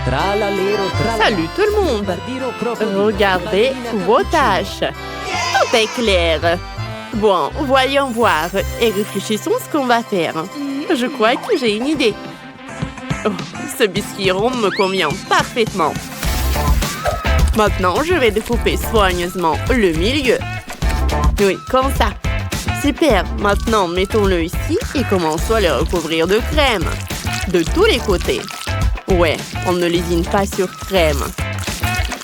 Salut tout le monde! Regardez vos tâches. Tout est clair. Bon, voyons voir et réfléchissons ce qu'on va faire. Je crois que j'ai une idée. Oh, ce biscuit rond me convient parfaitement. Maintenant, je vais découper soigneusement le milieu. Oui, comme ça. Super. Maintenant, mettons-le ici et commençons à le recouvrir de crème. De tous les côtés. Ouais, on ne lésine pas sur crème.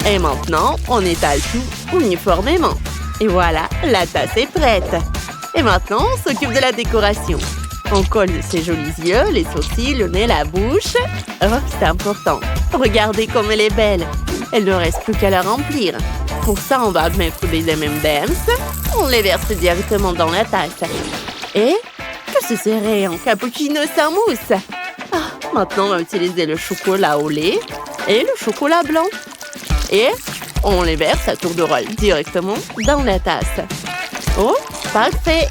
Et maintenant, on étale tout uniformément. Et voilà, la tasse est prête. Et maintenant, on s'occupe de la décoration. On colle ses jolis yeux, les sourcils, le nez, la bouche. Oh, c'est important. Regardez comme elle est belle. Elle ne reste plus qu'à la remplir. Pour ça, on va mettre des M&M's. On les verse directement dans la tasse. Et que ce serait un cappuccino sans mousse? Ah, maintenant, on va utiliser le chocolat au lait et le chocolat blanc. Et on les verse à tour de rôle directement dans la tasse. Oh, parfait!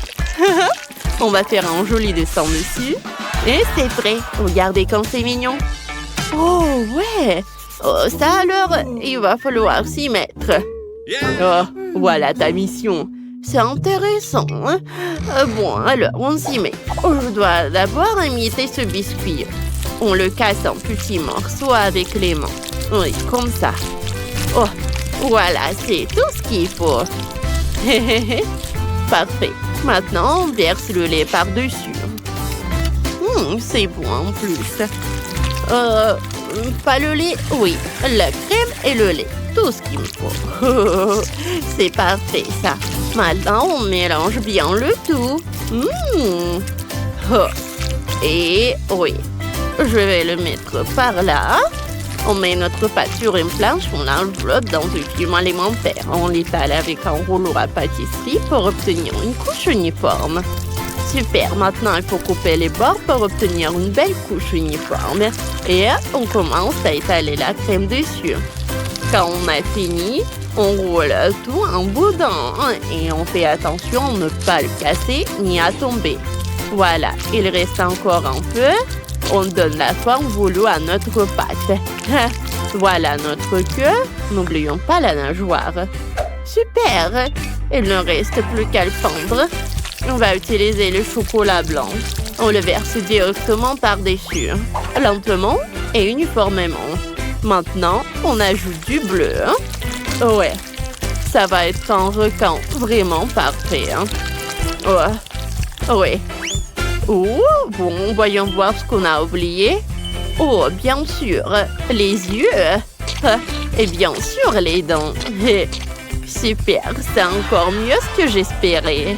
On va faire un joli dessin dessus. Et c'est prêt. Regardez comme c'est mignon. Oh, ouais! Oh, ça alors, il va falloir s'y mettre. Oh, voilà ta mission. C'est intéressant, hein? Bon, alors, on s'y met. Oh, je dois d'abord imiter ce biscuit. On le casse en petits morceaux avec les mains. Oui, comme ça. Oh, voilà, c'est tout ce qu'il faut. Parfait. Maintenant, on verse le lait par-dessus. C'est bon en plus. Pas le lait, oui. La crème et le lait. Tout ce qu'il me faut. C'est parfait, ça. Maintenant, on mélange bien le tout. Oh. Et oui, je vais le mettre par là. On met notre pâte sur une planche, on l'enveloppe dans un film alimentaire. On l'étale avec un rouleau à pâtisserie pour obtenir une couche uniforme. Super, maintenant il faut couper les bords pour obtenir une belle couche uniforme. Et on commence à étaler la crème dessus. Quand on a fini, on roule tout en boudin et on fait attention à ne pas le casser ni à tomber. Voilà, il reste encore un peu. On donne la forme voulue à notre pâte. Voilà notre queue. N'oublions pas la nageoire. Super! Il ne reste plus qu'à le fondre. On va utiliser le chocolat blanc. On le verse directement par-dessus. Lentement et uniformément. Maintenant, on ajoute du bleu. Ouais, ça va être un requin vraiment parfait. Oh, ouais. Oh, bon, voyons voir ce qu'on a oublié. Oh, bien sûr, les yeux. Et bien sûr, les dents. Super, c'est encore mieux ce que j'espérais.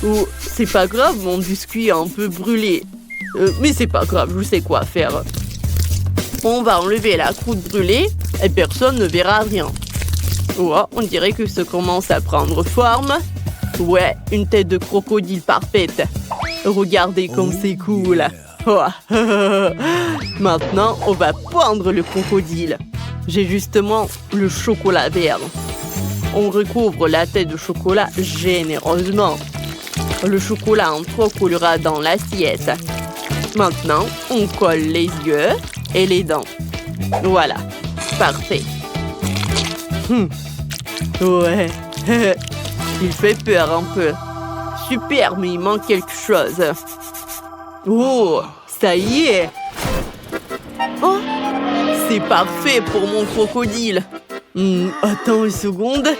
Oh, c'est pas grave, mon biscuit est un peu brûlé. Mais c'est pas grave, je sais quoi faire. On va enlever la croûte brûlée et personne ne verra rien. Oh, on dirait que ça commence à prendre forme. Ouais, une tête de crocodile parfaite. Regardez comme c'est cool. Oh. Maintenant, on va pendre le crocodile. J'ai justement le chocolat vert. On recouvre la tête de chocolat généreusement. Le chocolat en trop coulera dans l'assiette. Maintenant, on colle les yeux et les dents. Voilà, parfait. Ouais. Il fait peur un peu. Super, mais il manque quelque chose. Oh, ça y est. Oh, c'est parfait pour mon crocodile. Attends une seconde.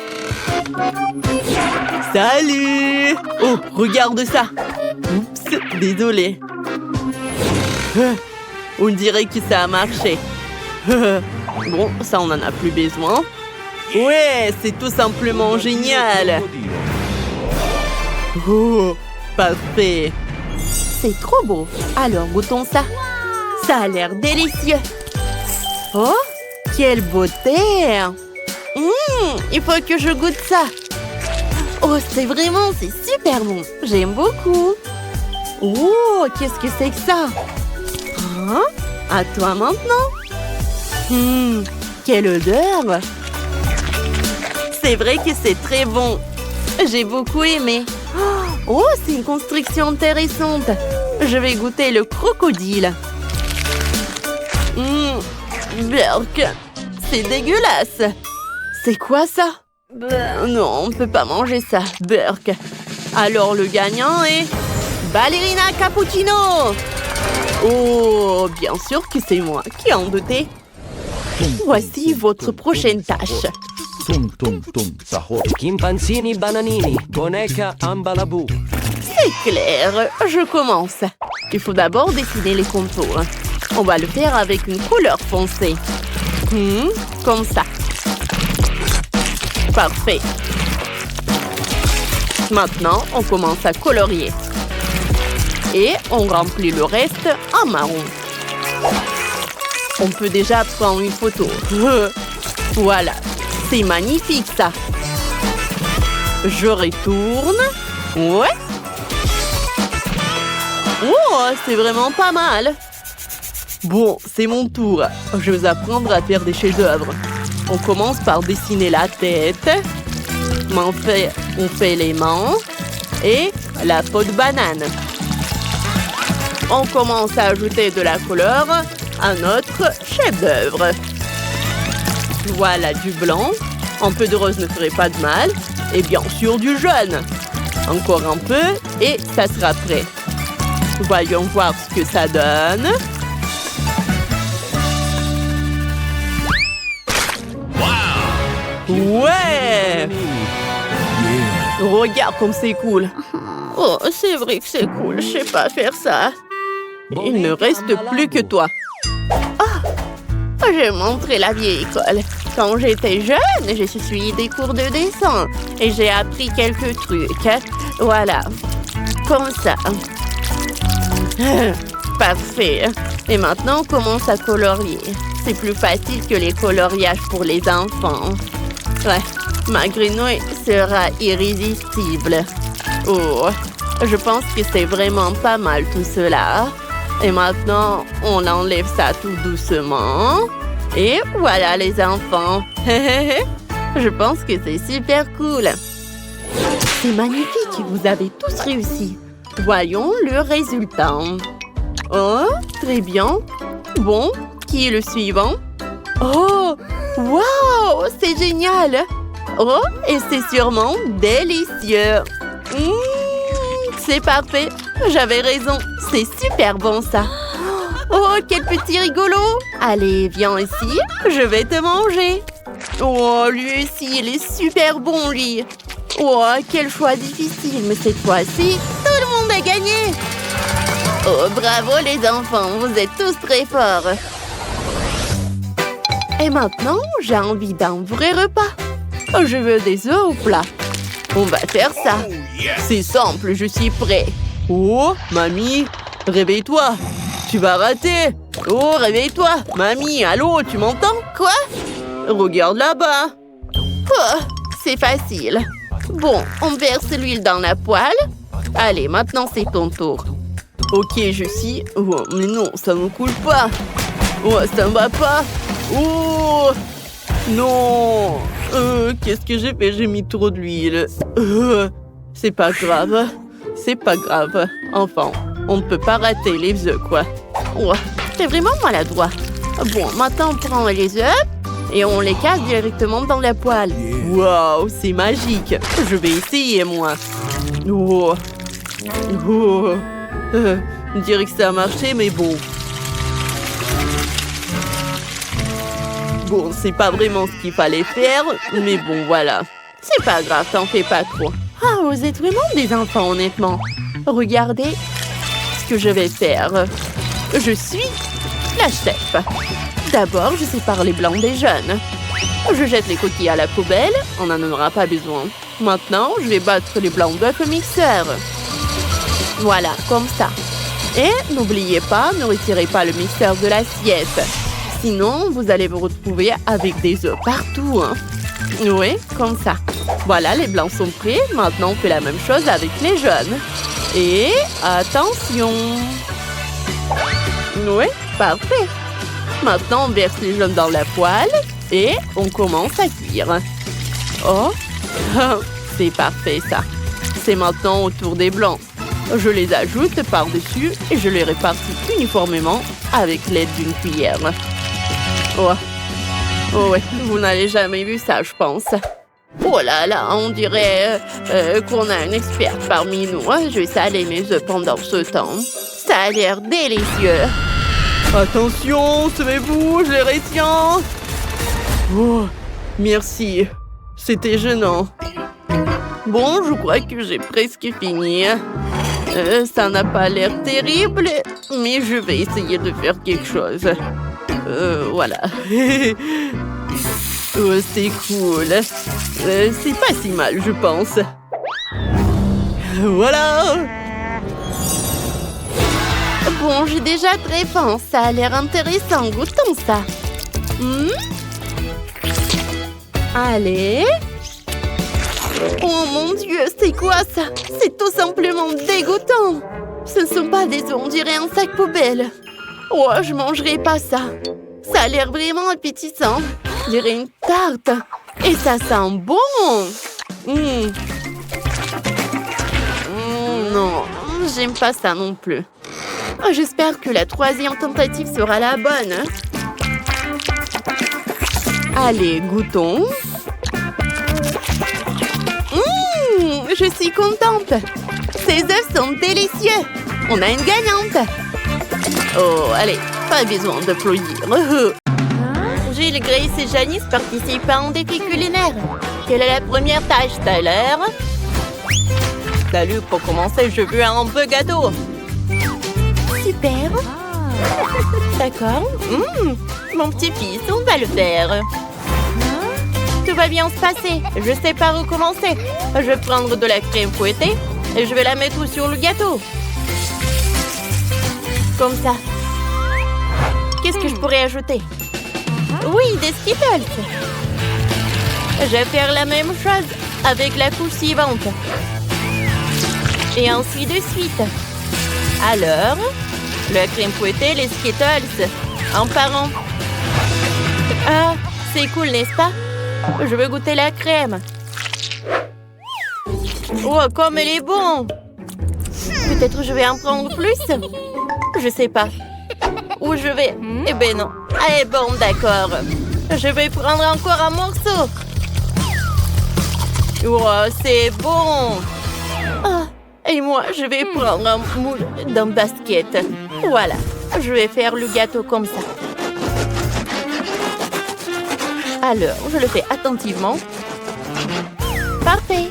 Salut! Oh, regarde ça. Oups, désolé. On dirait que ça a marché. Bon, ça, on n'en a plus besoin. Ouais, c'est tout simplement génial. Oh, parfait. C'est trop beau. Alors, goûtons ça. Ça a l'air délicieux. Oh, quelle beauté. Il faut que je goûte ça. Oh, c'est super bon. J'aime beaucoup. Oh, qu'est-ce que c'est que ça? Hein? À toi maintenant. Quelle odeur. C'est vrai que c'est très bon. J'ai beaucoup aimé. Oh, c'est une construction intéressante. Je vais goûter le crocodile. Berk, c'est dégueulasse. C'est quoi ça? Non, on ne peut pas manger ça, Berk. Alors le gagnant est... Ballerina Cappuccino! Oh, bien sûr que c'est moi qui en doutais. Voici votre prochaine tâche. Chimpanzini bananini, boneca ambalabou. C'est clair, je commence. Il faut d'abord dessiner les contours. On va le faire avec une couleur foncée. Comme ça. Parfait. Maintenant, on commence à colorier. Et on remplit le reste en marron. On peut déjà prendre une photo. Voilà, c'est magnifique ça. Je retourne. Ouais. Oh, c'est vraiment pas mal. Bon, c'est mon tour. Je vais apprendre à faire des chefs-d'œuvre. On commence par dessiner la tête. On fait les mains et la peau de banane. On commence à ajouter de la couleur à notre chef-d'œuvre. Voilà du blanc. Un peu de rose ne ferait pas de mal. Et bien sûr du jaune. Encore un peu et ça sera prêt. Voyons voir ce que ça donne. Ouais! Regarde comme c'est cool. Oh, c'est vrai que c'est cool. Je sais pas faire ça. Il ne reste plus que toi. Ah! J'ai montré la vieille école. Quand j'étais jeune, j'ai suivi des cours de dessin. Et j'ai appris quelques trucs. Voilà. Comme ça. Parfait. Et maintenant, on commence à colorier. C'est plus facile que les coloriages pour les enfants. Ouais, ma grenouille sera irrésistible. Oh, je pense que c'est vraiment pas mal tout cela. Et maintenant, on enlève ça tout doucement. Et voilà les enfants. Je pense que c'est super cool. C'est magnifique, vous avez tous réussi. Voyons le résultat. Oh, très bien. Bon, qui est le suivant? Oh, wow, c'est génial. Oh, et c'est sûrement délicieux. C'est parfait. J'avais raison. C'est super bon, ça. Oh, quel petit rigolo. Allez, viens ici. Je vais te manger. Oh, lui aussi, il est super bon, lui. Oh, quel choix difficile. Mais cette fois-ci, tout le monde a gagné. Oh, bravo les enfants. Vous êtes tous très forts. Et maintenant, j'ai envie d'un vrai repas. Je veux des œufs au plat. On va faire ça. C'est simple, je suis prêt. Oh, mamie, réveille-toi. Tu vas rater. Oh, réveille-toi. Mamie, allô, tu m'entends? Quoi? Regarde là-bas. Oh, c'est facile. Bon, on verse l'huile dans la poêle. Allez, maintenant c'est ton tour. Ok, je suis... Oh, mais non, ça ne coule pas. Oh, ça ne va pas. Oh, non. Qu'est-ce que j'ai fait? J'ai mis trop d'huile. C'est pas grave. C'est pas grave. Enfin, on ne peut pas rater les œufs, quoi. Oh, c'est vraiment maladroit. Bon, maintenant on prend les œufs et on les casse directement dans la poêle. Waouh, c'est magique. Je vais essayer, moi. Oh. Oh. On dirait que ça a marché, mais bon. Bon, c'est pas vraiment ce qu'il fallait faire, mais bon, voilà. C'est pas grave, t'en fais pas trop. Ah, vous êtes vraiment des enfants, honnêtement. Regardez ce que je vais faire. Je suis la chef. D'abord, je sépare les blancs des jaunes. Je jette les coquilles à la poubelle, on n'en aura pas besoin. Maintenant, je vais battre les blancs d'œufs au mixeur. Voilà, comme ça. Et n'oubliez pas, ne retirez pas le mixeur de l'assiette. Sinon, vous allez vous retrouver avec des œufs partout. Hein. Oui, comme ça. Voilà, les blancs sont prêts. Maintenant, on fait la même chose avec les jaunes. Et attention. Oui, parfait. Maintenant, on verse les jaunes dans la poêle et on commence à cuire. Oh, c'est parfait ça. C'est maintenant au tour des blancs. Je les ajoute par-dessus et je les répartis uniformément avec l'aide d'une cuillère. Oh, oh ouais, vous n'avez jamais vu ça, je pense. Oh là là, on dirait qu'on a un expert parmi nous. Je vais saler mes œufs pendant ce temps. Ça a l'air délicieux. Attention, semez-vous, je les retiens. Oh, merci. C'était gênant. Bon, je crois que j'ai presque fini. Ça n'a pas l'air terrible, mais je vais essayer de faire quelque chose. Voilà. Oh, c'est cool. C'est pas si mal, je pense. Voilà. Bon, j'ai déjà très faim. Ça a l'air intéressant. Goûtons ça. Allez. Oh mon Dieu, c'est quoi ça? C'est tout simplement dégoûtant. Ce ne sont pas des œufs, on dirait un sac poubelle. Oh, je mangerai pas ça. Ça a l'air vraiment appétissant. On dirait une tarte. Et ça sent bon. Non, j'aime pas ça non plus. Oh, j'espère que la troisième tentative sera la bonne. Allez, goûtons. Je suis contente. Ces œufs sont délicieux. On a une gagnante. Oh, allez, pas besoin d'applaudir. Gilles, Grace et Janice participent à un défi culinaire. Quelle est la première tâche, Tyler? Salut, pour commencer, je veux un peu gâteau. Super. D'accord. Mon petit-fils, on va le faire. Tout va bien se passer. Je sais par où commencer. Je vais prendre de la crème fouettée et je vais la mettre sur le gâteau. Comme ça. Qu'est-ce que je pourrais ajouter? Oui, des Skittles. Je vais faire la même chose avec la couche suivante. Et ainsi de suite. Alors, la crème fouettée, les Skittles, en parant. Ah, c'est cool, n'est-ce pas? Je veux goûter la crème. Oh, comme elle est bonne. Peut-être je vais en prendre plus. Je sais pas. Où je vais? Eh ben non. Eh bon, d'accord. Je vais prendre encore un morceau. Oh, c'est bon. Oh, et moi, je vais prendre un moule d'un basket. Voilà. Je vais faire le gâteau comme ça. Alors, je le fais attentivement. Parfait.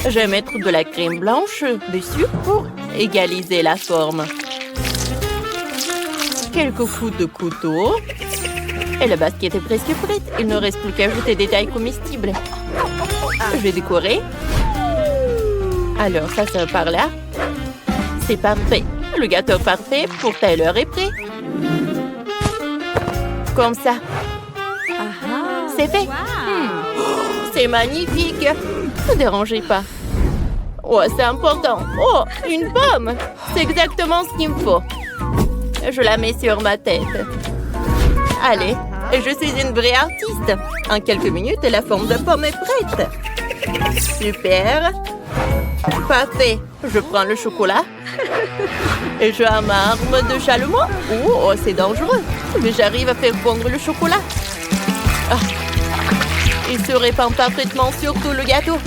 Je vais mettre de la crème blanche dessus pour égaliser la forme. Quelques coups de couteau. Et le basket est presque prête. Il ne reste plus qu'à ajouter des tailles comestibles. Je vais décorer. Alors, ça sert par là. C'est parfait. Le gâteau parfait pour Tyler est prêt. Comme ça. C'est fait. C'est magnifique. Ne dérangez pas. Oh, c'est important. Oh, une pomme. C'est exactement ce qu'il me faut. Je la mets sur ma tête. Allez, je suis une vraie artiste. En quelques minutes, la forme de pomme est prête. Super. Parfait. Je prends le chocolat. Et je à ma arme de chalumeau. Oh, c'est dangereux. Mais j'arrive à faire fondre le chocolat. Ah. Il se répand parfaitement sur tout le gâteau.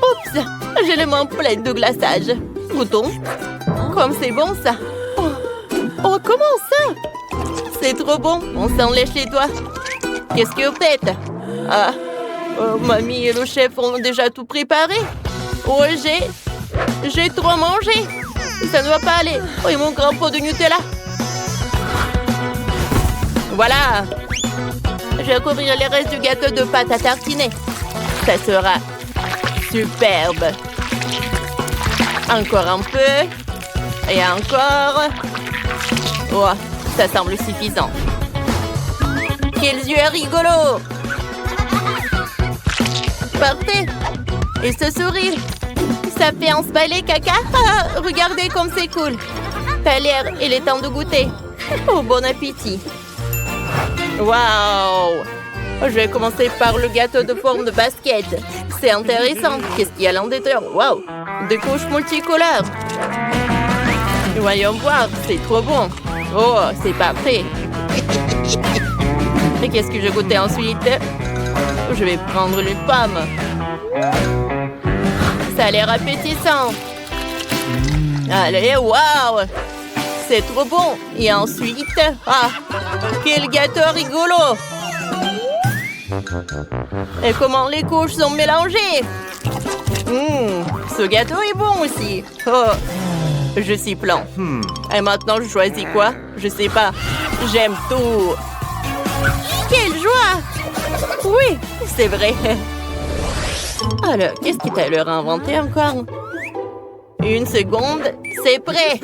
Oups, j'ai les mains pleines de glaçage. Goûtons. Comme c'est bon, ça. Oh, comment ça? C'est trop bon. On s'en lèche les doigts. Qu'est-ce que vous faites? Ah, mamie et le chef ont déjà tout préparé. Oh, j'ai trop mangé. Ça ne va pas aller. Oh, et mon grand pot de Nutella. Voilà. Je vais couvrir les restes du gâteau de pâte à tartiner. Ça sera superbe. Encore un peu. Et encore. Oh, ça semble suffisant. Quels yeux rigolos. Parfait. Et ce sourire. Ça fait un smiley caca. Ah, regardez comme c'est cool. T'as l'air, il est temps de goûter. Oh, bon appétit. Waouh! Je vais commencer par le gâteau de forme de basket. C'est intéressant. Qu'est-ce qu'il y a à l'intérieur? Waouh! Des couches multicolores. Voyons voir, c'est trop bon. Oh, c'est parfait. Et qu'est-ce que je goûtais ensuite? Je vais prendre une pomme. Ça a l'air appétissant. Allez, waouh! C'est trop bon. Et ensuite... Ah! Quel gâteau rigolo! Et comment les couches sont mélangées? Ce gâteau est bon aussi. Oh! Je suis plein. Et maintenant, je choisis quoi? Je sais pas. J'aime tout. Quelle joie! Oui, c'est vrai. Alors, qu'est-ce que t'as leur inventé encore? Une seconde, c'est prêt.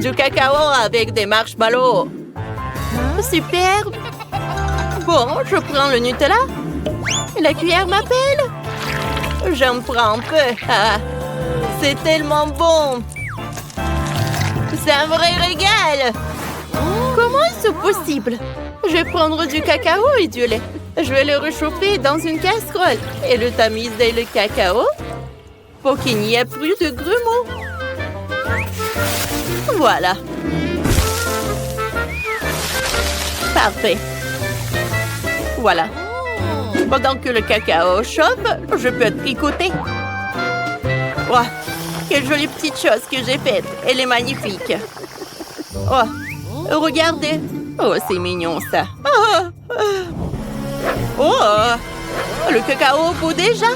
Du cacao avec des marshmallows. Super. Bon, je prends le Nutella. La cuillère m'appelle. J'en prends un peu. Ah, c'est tellement bon. C'est un vrai régal. Comment est-ce possible? Je vais prendre du cacao et du lait. Je vais le réchauffer dans une casserole et le tamiser le cacao pour qu'il n'y ait plus de grumeaux. Voilà. Parfait. Voilà. Pendant que le cacao chauffe, je peux tricoter. Oh, quelle jolie petite chose que j'ai faite. Elle est magnifique. Oh, regardez. Oh, c'est mignon ça. Oh, le cacao bout déjà.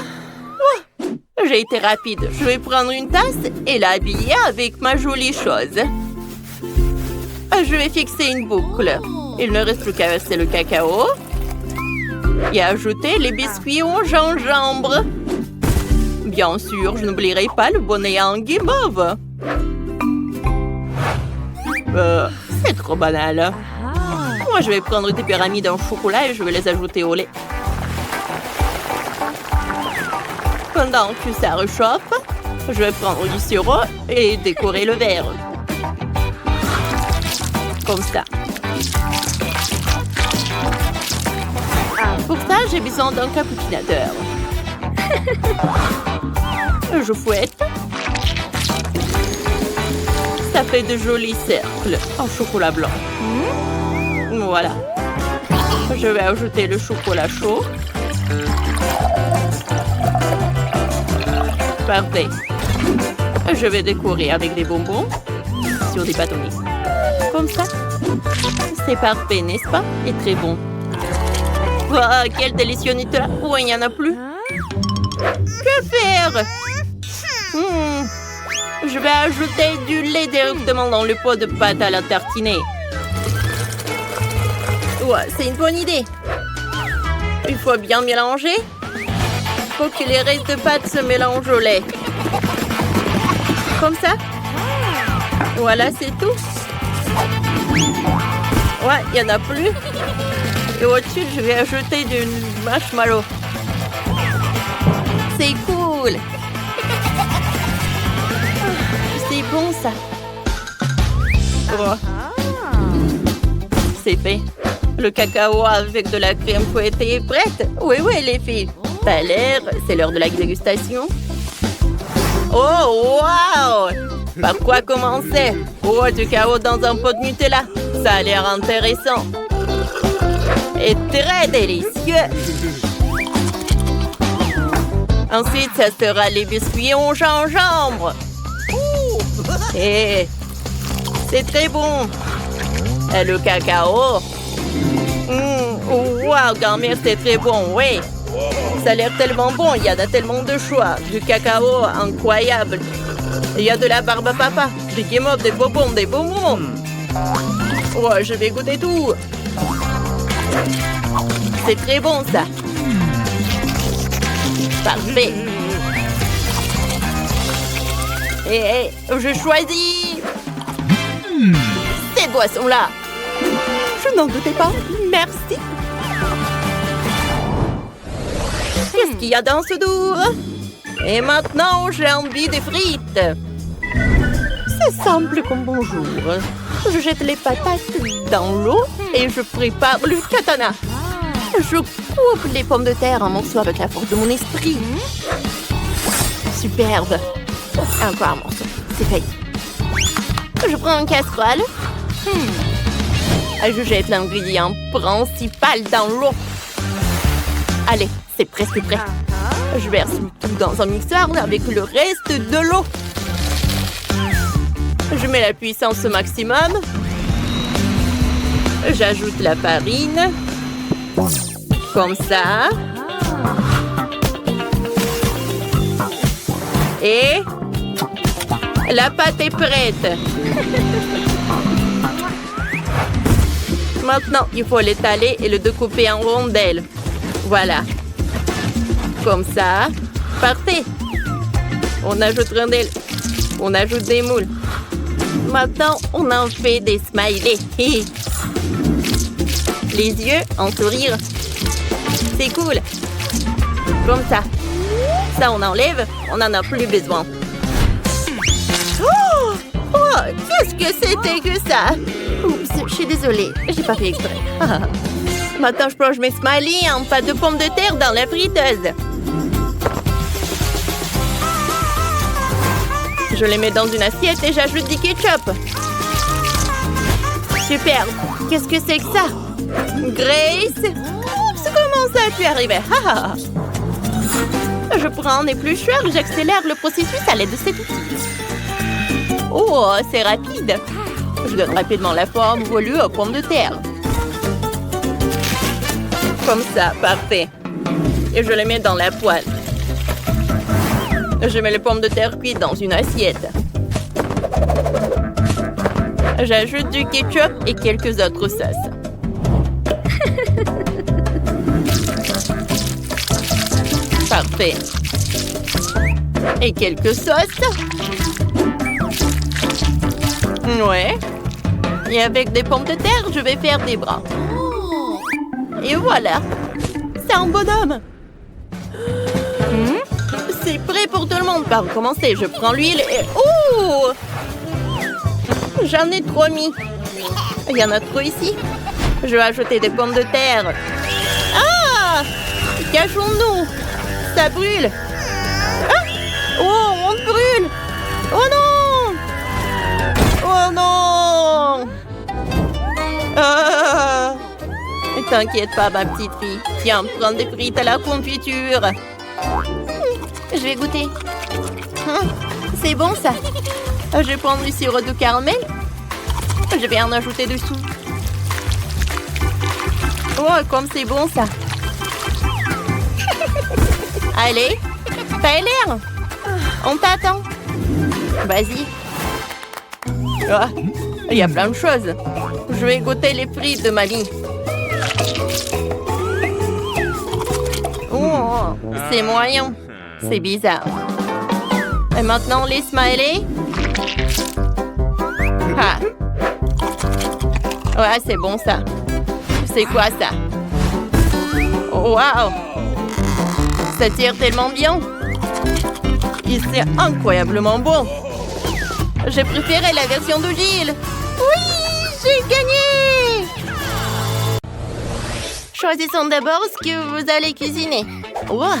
Oh, j'ai été rapide. Je vais prendre une tasse et l'habiller avec ma jolie chose. Je vais fixer une boucle. Il ne reste plus qu'à verser le cacao et ajouter les biscuits au gingembre. Bien sûr, je n'oublierai pas le bonnet en guimauve. C'est trop banal. Moi, je vais prendre des pyramides en chocolat et je vais les ajouter au lait. Pendant que ça réchauffe, je vais prendre du sirop et décorer le verre. Comme ça. Pour ça, j'ai besoin d'un cappuccinateur. Je fouette. Ça fait de jolis cercles en chocolat blanc. Voilà. Je vais ajouter le chocolat chaud. Parfait. Je vais décorer avec des bonbons sur des bâtonnets. Comme ça. C'est parfait, n'est-ce pas? Et très bon. Oh, quel délicieux Nutella. Oh, il n'y en a plus. Que faire? Je vais ajouter du lait directement dans le pot de pâte à la tartiner. Ouais, c'est une bonne idée. Il faut bien mélanger. Il faut que les restes de pâte se mélangent au lait. Comme ça. Voilà, c'est tout. Ouais, il n'y en a plus. Et au-dessus, je vais ajouter du marshmallow. C'est cool. C'est bon, ça. Oh. C'est fait. Le cacao avec de la crème fouettée est prête. Oui, les filles. T'as l'air, c'est l'heure de la dégustation. Oh, wow! Par quoi commencer? Oh, du cacao dans un pot de Nutella. Ça a l'air intéressant. Et très délicieux. Ensuite, ça sera les biscuits au gingembre. Et c'est très bon. Et le cacao. Wow, grand-mère, c'est très bon, oui. Ça a l'air tellement bon, il y en a tellement de choix. Du cacao, incroyable. Il y a de la barbe à papa, des guimauves, des bonbons. Oh, je vais goûter tout. C'est très bon, ça. Parfait. Et je choisis ces boissons-là. Je n'en doutais pas. Merci. Qu'est-ce qu'il y a dans ce doux? Et maintenant, j'ai envie de frites. C'est simple comme bonjour. Je jette les patates dans l'eau et je prépare le katana. Je coupe les pommes de terre en morceaux avec la force de mon esprit. Superbe. Encore un morceau. C'est fait. Je prends une casserole. Je jette l'ingrédient principal dans l'eau. Allez, c'est presque prêt. Je verse tout dans un mixeur avec le reste de l'eau. Je mets la puissance au maximum. J'ajoute la farine. Comme ça. Et la pâte est prête. Maintenant, il faut l'étaler et le découper en rondelles. Voilà. Comme ça. Parfait. On ajoute rondelles. On ajoute des moules. Maintenant, on en fait des smileys. Les yeux en sourire. C'est cool. Comme ça. Ça, on enlève. On n'en a plus besoin. Oh, qu'est-ce que c'était que ça? Oups, je suis désolée. J'ai pas fait exprès. Maintenant, je plonge mes smileys en pâte de pommes de terre dans la friteuse. Je les mets dans une assiette et j'ajoute du ketchup. Super. Qu'est-ce que c'est que ça? Grace? Comment ça a pu arriver? Je prends un éplucheur et j'accélère le processus à l'aide de cet outil. Oh, c'est rapide. Je donne rapidement la forme voulue aux pommes de terre. Comme ça, parfait. Et je les mets dans la poêle. Je mets les pommes de terre cuites dans une assiette. J'ajoute du ketchup et quelques autres sauces. Parfait. Et quelques sauces. Ouais. Et avec des pommes de terre, je vais faire des bras. Et voilà. C'est un bonhomme. C'est prêt pour tout le monde. Par commencer, je prends l'huile et... Oh! J'en ai trop mis. Il y en a trop ici. Je vais ajouter des pommes de terre. Ah! Cachons-nous. Ça brûle. Ah! Oh, on brûle. Oh non! Oh non! Ah! T'inquiète pas, ma petite fille. Tiens, prends des frites à la confiture. Je vais goûter. C'est bon, ça. Je vais prendre du sirop de caramel. Je vais en ajouter dessous. Oh, comme c'est bon, ça. Allez, fais l'air. On t'attend. Vas-y. Oh, il y a plein de choses. Je vais goûter les frites de mamie. Oh, c'est moyen. C'est bizarre. Et maintenant, les smileys. Ah. Ouais, c'est bon, ça. C'est quoi, ça? Oh, waouh! Ça tire tellement bien. Et c'est incroyablement bon. J'ai préféré la version de Gilles. Oui, j'ai gagné! Choisissons d'abord ce que vous allez cuisiner. Wow.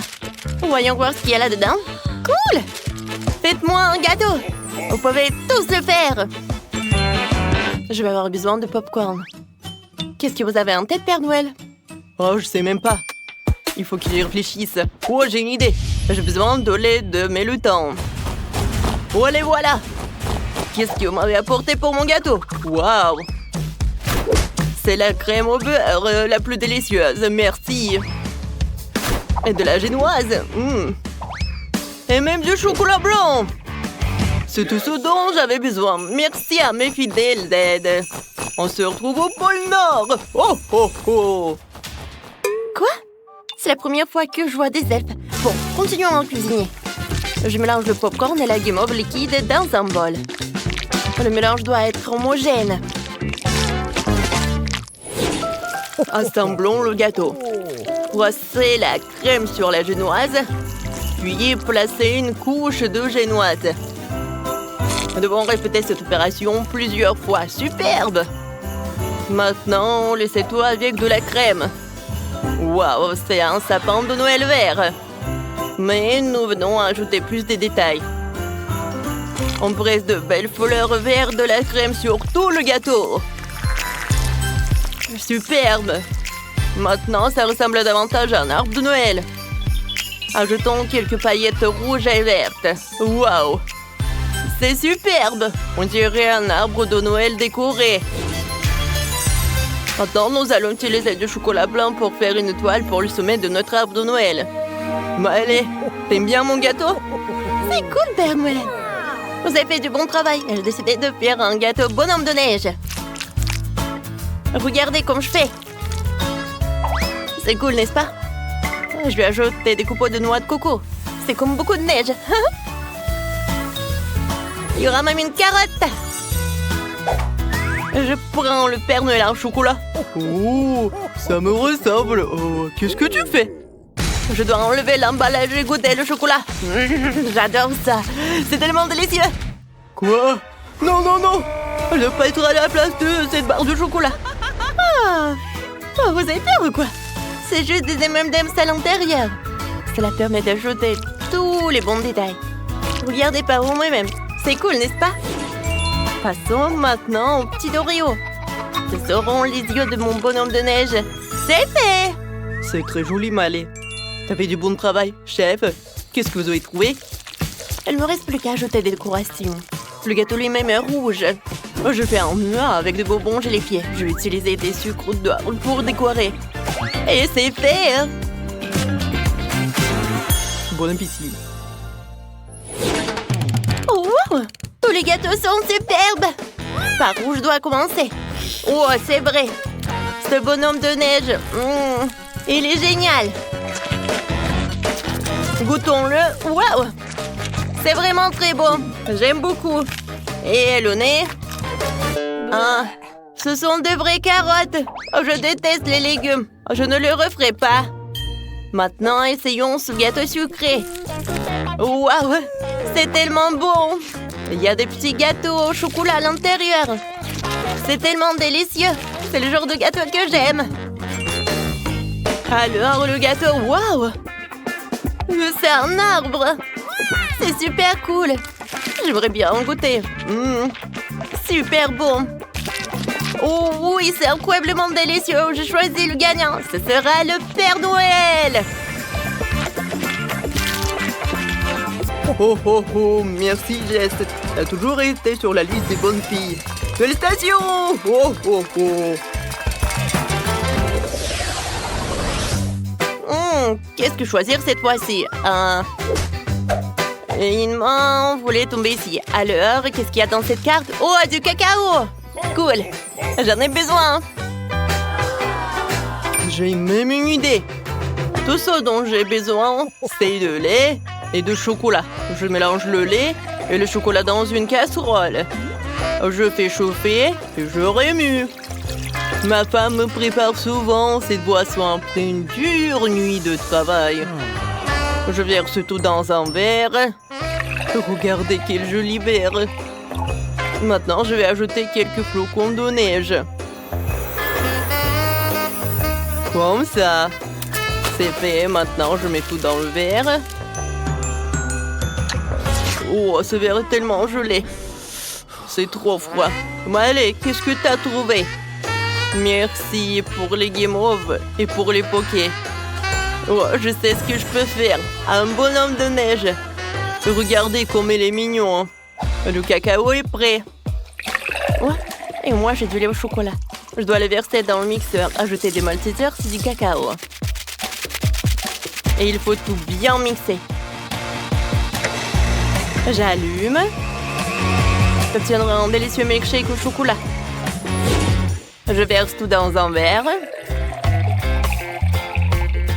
Voyons voir ce qu'il y a là-dedans. Cool! Faites-moi un gâteau. Vous pouvez tous le faire. Je vais avoir besoin de popcorn. Qu'est-ce que vous avez en tête, Père Noël? Oh, je sais même pas. Il faut qu'il y réfléchisse. Oh, j'ai une idée. J'ai besoin de lait de Mélutin. Oh, les voilà. Qu'est-ce que vous m'avez apporté pour mon gâteau? Waouh! C'est la crème au beurre la plus délicieuse. Merci. Et de la génoise. Et même du chocolat blanc. C'est tout ce dont j'avais besoin. Merci à mes fidèles d'aide. On se retrouve au pôle Nord. Oh, oh, oh. Quoi? C'est la première fois que je vois des elfes. Bon, continuons à cuisiner. Je mélange le popcorn et la guimauve liquide dans un bol. Le mélange doit être homogène. Assemblons le gâteau. Froissez la crème sur la génoise, puis placez une couche de génoise. Nous devons répéter cette opération plusieurs fois. Superbe! Maintenant, laissez tout avec de la crème. Waouh, c'est un sapin de Noël vert. Mais nous venons ajouter plus de détails. On presse de belles fleurs vertes de la crème sur tout le gâteau. Superbe. Maintenant, ça ressemble davantage à un arbre de Noël. Ajoutons quelques paillettes rouges et vertes. Waouh! C'est superbe! On dirait un arbre de Noël décoré. Maintenant, nous allons utiliser du chocolat blanc pour faire une toile pour le sommet de notre arbre de Noël. Bah allez, t'aimes bien mon gâteau? C'est cool, Père Noël. Vous avez fait du bon travail. J'ai décidé de faire un gâteau bonhomme de neige. Regardez comme je fais. C'est cool, n'est-ce pas? Je vais ajouter des copeaux de noix de coco. C'est comme beaucoup de neige. Il y aura même une carotte. Je prends le Père Noël en chocolat. Oh, ça me ressemble. Oh, qu'est-ce que tu fais? Je dois enlever l'emballage et goûter le chocolat. J'adore ça. C'est tellement délicieux. Quoi? Non, non, non. Je ne veux pas être à la place de cette barre de chocolat. Ah, oh, vous avez peur ou quoi? C'est juste des M&M's à l'intérieur. Cela permet d'ajouter tous les bons détails. Regardez par vous-même. C'est cool, n'est-ce pas? Passons maintenant aux petits Oreos. Ce seront les yeux de mon bonhomme de neige. C'est fait! C'est très joli, Malé. T'as fait du bon travail, chef. Qu'est-ce que vous avez trouvé? Il ne me reste plus qu'à ajouter des décorations. Le gâteau lui-même est rouge. Je fais un mur avec des bonbons gélifiés. Je vais utiliser des sucres d'orge pour décorer. Et c'est fait! Bon appétit. Oh! Tous les gâteaux sont superbes! Par où je dois commencer? Oh, c'est vrai! Ce bonhomme de neige, il est génial! Goûtons-le! Waouh! C'est vraiment très bon! J'aime beaucoup! Et le nez? Ah, ce sont de vraies carottes! Oh, je déteste les légumes! Je ne le referai pas! Maintenant, essayons ce gâteau sucré! Waouh! C'est tellement bon! Il y a des petits gâteaux au chocolat à l'intérieur. C'est tellement délicieux. C'est le genre de gâteau que j'aime. Alors, le gâteau, waouh! C'est un arbre. C'est super cool. J'aimerais bien en goûter. Super bon. Oh oui, c'est incroyablement délicieux. J'ai choisi le gagnant. Ce sera le Père Noël. Oh oh oh, merci Jess. T'as toujours été sur la liste des bonnes filles. Félicitations! Oh oh oh. Qu'est-ce que choisir cette fois-ci? Une main voulait tomber ici. Alors, qu'est-ce qu'il y a dans cette carte? Oh, du cacao! Cool. J'en ai besoin. J'ai même une idée. Tout ce dont j'ai besoin, c'est de lait et de chocolat. Je mélange le lait et le chocolat dans une casserole. Je fais chauffer et je remue. Ma femme me prépare souvent cette boisson après une dure nuit de travail. Je verse tout dans un verre. Regardez quel joli verre. Maintenant, je vais ajouter quelques flocons de neige. Comme ça. C'est fait. Maintenant, je mets tout dans le verre. Oh, ce verre est tellement gelé. C'est trop froid. Mais allez, qu'est-ce que t'as trouvé? Merci pour les guimauves et pour les pokés. Oh, je sais ce que je peux faire. Un bonhomme de neige. Regardez comme il est mignon. Le cacao est prêt. Ouais. Et moi, j'ai du lait au chocolat. Je dois le verser dans le mixeur. Ajouter des maltesers, c'est du cacao. Et il faut tout bien mixer. J'allume. J'obtiendrai un délicieux milkshake au chocolat. Je verse tout dans un verre.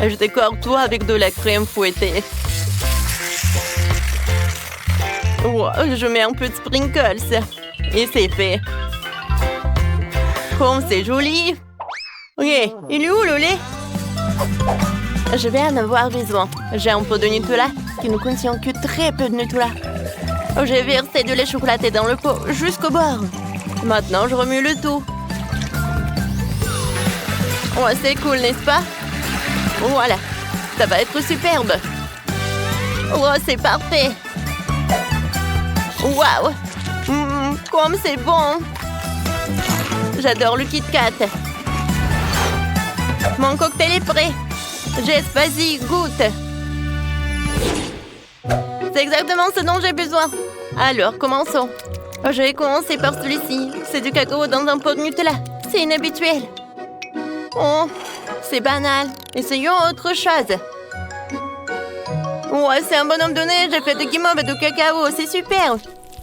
Je décore tout avec de la crème fouettée. Wow, je mets un peu de sprinkles. Et c'est fait. Comme c'est joli. Ok, il est où le lait? Je vais en avoir besoin. J'ai un peu de Nutella qui ne contient que très peu de Nutella. J'ai versé de lait chocolaté dans le pot jusqu'au bord. Maintenant, je remue le tout. Oh, c'est cool, n'est-ce pas? Voilà, ça va être superbe. Oh, c'est parfait. Waouh! Comme c'est bon! J'adore le Kit Kat. Mon cocktail est prêt. Jess, vas-y, goûte. C'est exactement ce dont j'ai besoin. Alors, commençons. Je vais commencer par celui-ci. C'est du cacao dans un pot de Nutella. C'est inhabituel. Oh, c'est banal. Essayons autre chose. Ouais, c'est un bonhomme de neige fait de guimauve et de cacao. C'est super.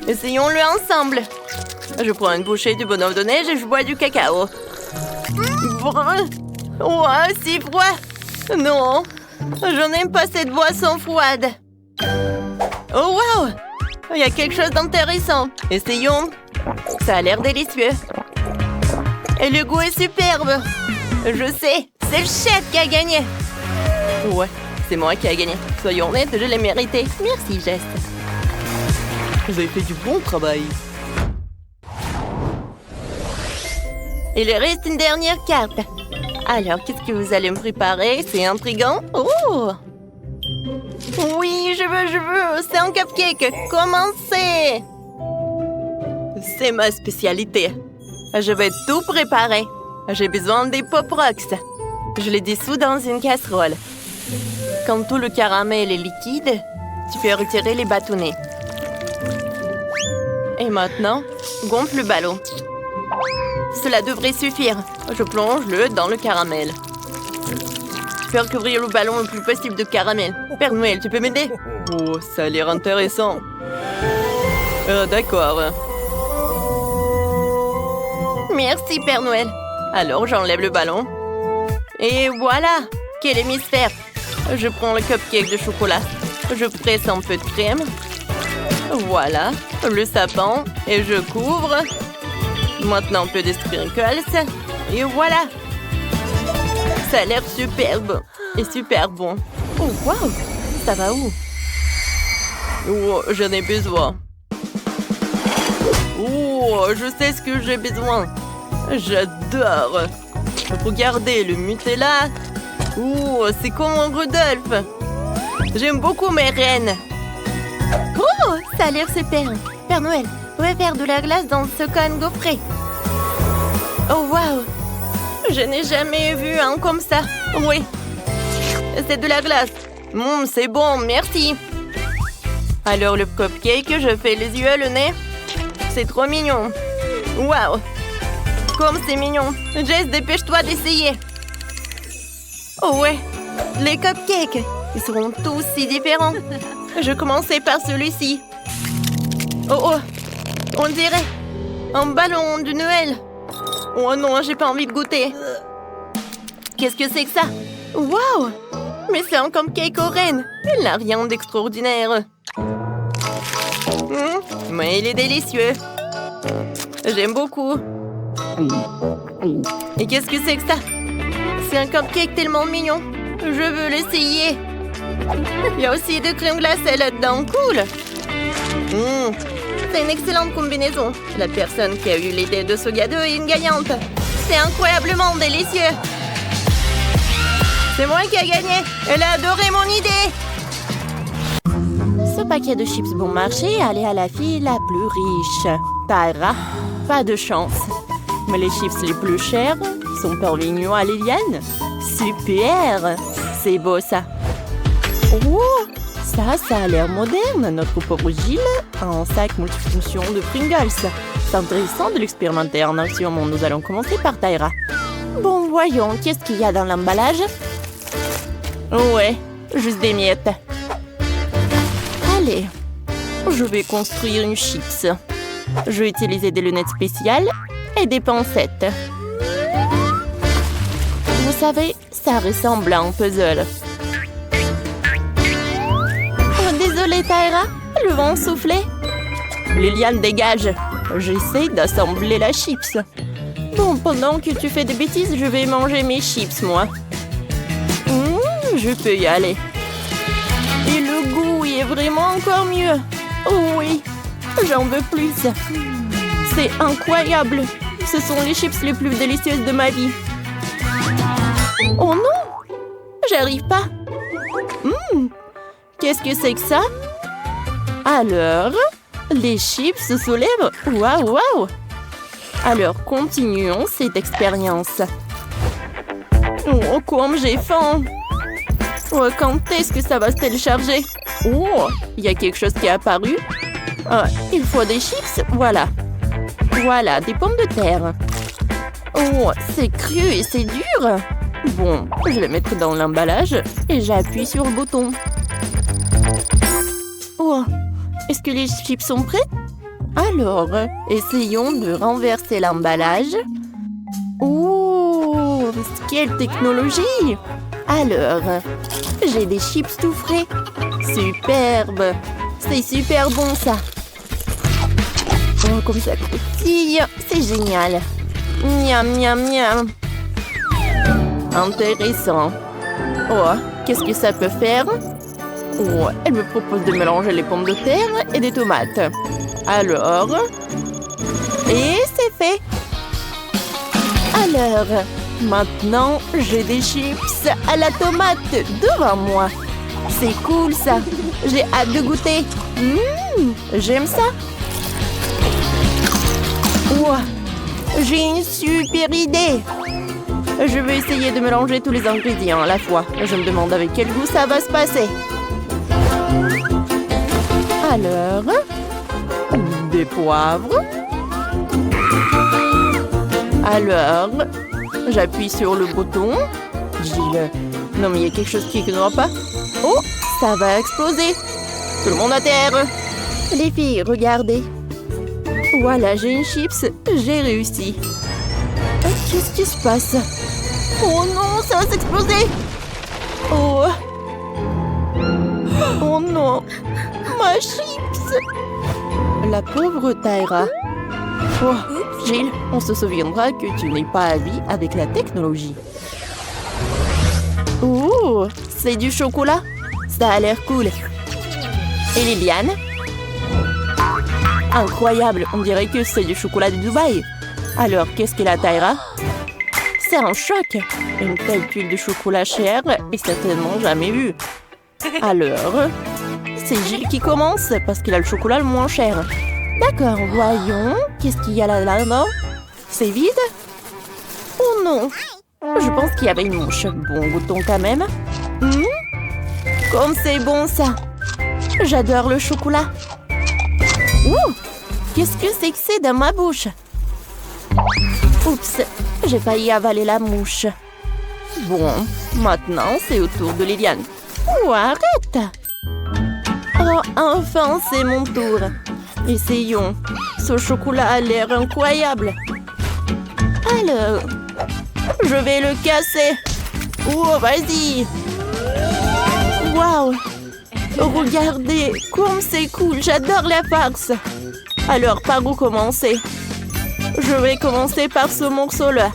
Essayons-le ensemble. Je prends une bouchée du bonhomme de neige et je bois du cacao. Ouais, c'est froid. Non, je n'aime pas cette boisson froide. Oh, wow! Il y a quelque chose d'intéressant. Essayons. Ça a l'air délicieux. Et le goût est superbe. Je sais, c'est le chef qui a gagné. Ouais, c'est moi qui a gagné. Soyons honnêtes, je l'ai mérité. Merci, Jess. Vous avez fait du bon travail. Il reste une dernière carte. Alors, qu'est-ce que vous allez me préparer? C'est intriguant. Oh! Oui, je veux. C'est un cupcake. Commencez! C'est ma spécialité. Je vais tout préparer. J'ai besoin des Pop Rocks. Je les dissous dans une casserole. Quand tout le caramel est liquide, tu peux retirer les bâtonnets. Et maintenant, gonfle le ballon. Cela devrait suffire. Je plonge-le dans le caramel. Je peux recouvrir le ballon le plus possible de caramel. Père Noël, tu peux m'aider? Oh, ça a l'air intéressant. D'accord. Merci, Père Noël. Alors, j'enlève le ballon. Et voilà! Quel hémisphère! Je prends le cupcake de chocolat. Je presse un peu de crème. Voilà, le sapin. Et je couvre. Maintenant, un peu de sprinkles. Et voilà! Ça a l'air superbe et super bon. Oh, wow! Ça va où? Oh, j'en ai besoin. Oh, je sais ce que j'ai besoin. J'adore. Regardez le Nutella. Oh, c'est comme un Rudolph. J'aime beaucoup mes reines. Oh, ça a l'air super. Père Noël, vous pouvez faire de la glace dans ce cône gaufré. Oh, wow! Je n'ai jamais vu un comme ça. Oui, c'est de la glace. C'est bon, merci. Alors, le cupcake, je fais les yeux, le nez. C'est trop mignon. Waouh! Comme c'est mignon. Jess, dépêche-toi d'essayer. Oh ouais, les cupcakes. Ils seront tous si différents. Je commençais par celui-ci. Oh, on dirait un ballon de Noël. Oh non, j'ai pas envie de goûter. Qu'est-ce que c'est que ça? Waouh! Mais c'est un cupcake aux rennes. Il n'a rien d'extraordinaire. Mais il est délicieux. J'aime beaucoup. Et qu'est-ce que c'est que ça? C'est un cupcake tellement mignon. Je veux l'essayer. Il y a aussi de crème glacée là-dedans. Cool! C'est une excellente combinaison. La personne qui a eu l'idée de ce gâteau est une gagnante. C'est incroyablement délicieux. C'est moi qui ai gagné. Elle a adoré mon idée. Ce paquet de chips bon marché allait à la fille la plus riche. Tyra, pas de chance. Mais les chips les plus chers sont parvenus à Liliane. Super! C'est beau ça. Oh! Ça a l'air moderne. Notre pauvre Gilles a un sac multifonction de Pringles. C'est intéressant de l'expérimenter en action. Nous allons commencer par Tyra. Bon, voyons, qu'est-ce qu'il y a dans l'emballage? Ouais, juste des miettes. Allez, je vais construire une chips. Je vais utiliser des lunettes spéciales et des pincettes. Vous savez, ça ressemble à un puzzle. Désolée, Tyra, le vent soufflait. Liliane, dégage. J'essaie d'assembler la chips. Bon, pendant que tu fais des bêtises, je vais manger mes chips, moi. Je peux y aller. Et le goût y est vraiment encore mieux. Oh oui, j'en veux plus. C'est incroyable. Ce sont les chips les plus délicieuses de ma vie. Oh non, j'arrive pas. Qu'est-ce que c'est que ça? Alors, Les chips sous lèvres? Waouh, waouh! Alors, continuons cette expérience. Oh, comme j'ai faim! Oh, quand est-ce que ça va se télécharger? Oh, il y a quelque chose qui est apparu. Ah, il faut des chips, voilà. Voilà, des pommes de terre. Oh, c'est cru et c'est dur. Bon, je vais mettre dans l'emballage et j'appuie sur le bouton. Oh, est-ce que les chips sont prêts? Alors, essayons de renverser l'emballage. Oh, quelle technologie! Alors, j'ai des chips tout frais. Superbe! C'est super bon, ça. Oh, comme ça croustille. C'est génial. Miam, miam, miam. Intéressant. Oh, qu'est-ce que ça peut faire? Oh, elle me propose de mélanger les pommes de terre et des tomates. Alors... Et c'est fait. Alors, maintenant, j'ai des chips à la tomate devant moi. C'est cool, ça. J'ai hâte de goûter. J'aime ça. Wow, j'ai une super idée. Je vais essayer de mélanger tous les ingrédients à la fois. Je me demande avec quel goût ça va se passer. Alors, des poivres. Alors, j'appuie sur le bouton. Gilles, non mais il y a quelque chose qui ne va pas. Oh, ça va exploser. Tout le monde à terre. Les filles, regardez. Voilà, j'ai une chips. J'ai réussi. Qu'est-ce qui se passe? Oh non, ça va s'exploser. Oh. Oh non. Ma chips. La pauvre Tyra. Oh, Gilles, on se souviendra que tu n'es pas à vie avec la technologie. Oh, c'est du chocolat. Ça a l'air cool. Et Liliane? Incroyable, on dirait que c'est du chocolat de Dubaï. Alors, qu'est-ce qu'elle a, Tyra? C'est un choc. Une telle tuile de chocolat cher est certainement jamais vue. Alors, c'est Gilles qui commence parce qu'il a le chocolat le moins cher. D'accord, voyons. Qu'est-ce qu'il y a là-dedans? C'est vide? Oh non! Je pense qu'il y avait une mouche. Bon, goûtons quand même. Comme c'est bon, ça! J'adore le chocolat. Ouh! Qu'est-ce que c'est dans ma bouche? Oups! J'ai failli avaler la mouche. Bon, maintenant, c'est au tour de Liliane. Oh, arrête! Oh, enfin, c'est mon tour. Essayons. Ce chocolat a l'air incroyable. Alors, je vais le casser. Oh, vas-y. Waouh. Regardez, comme c'est cool. J'adore la farce. Alors, par où commencer? Je vais commencer par ce morceau-là.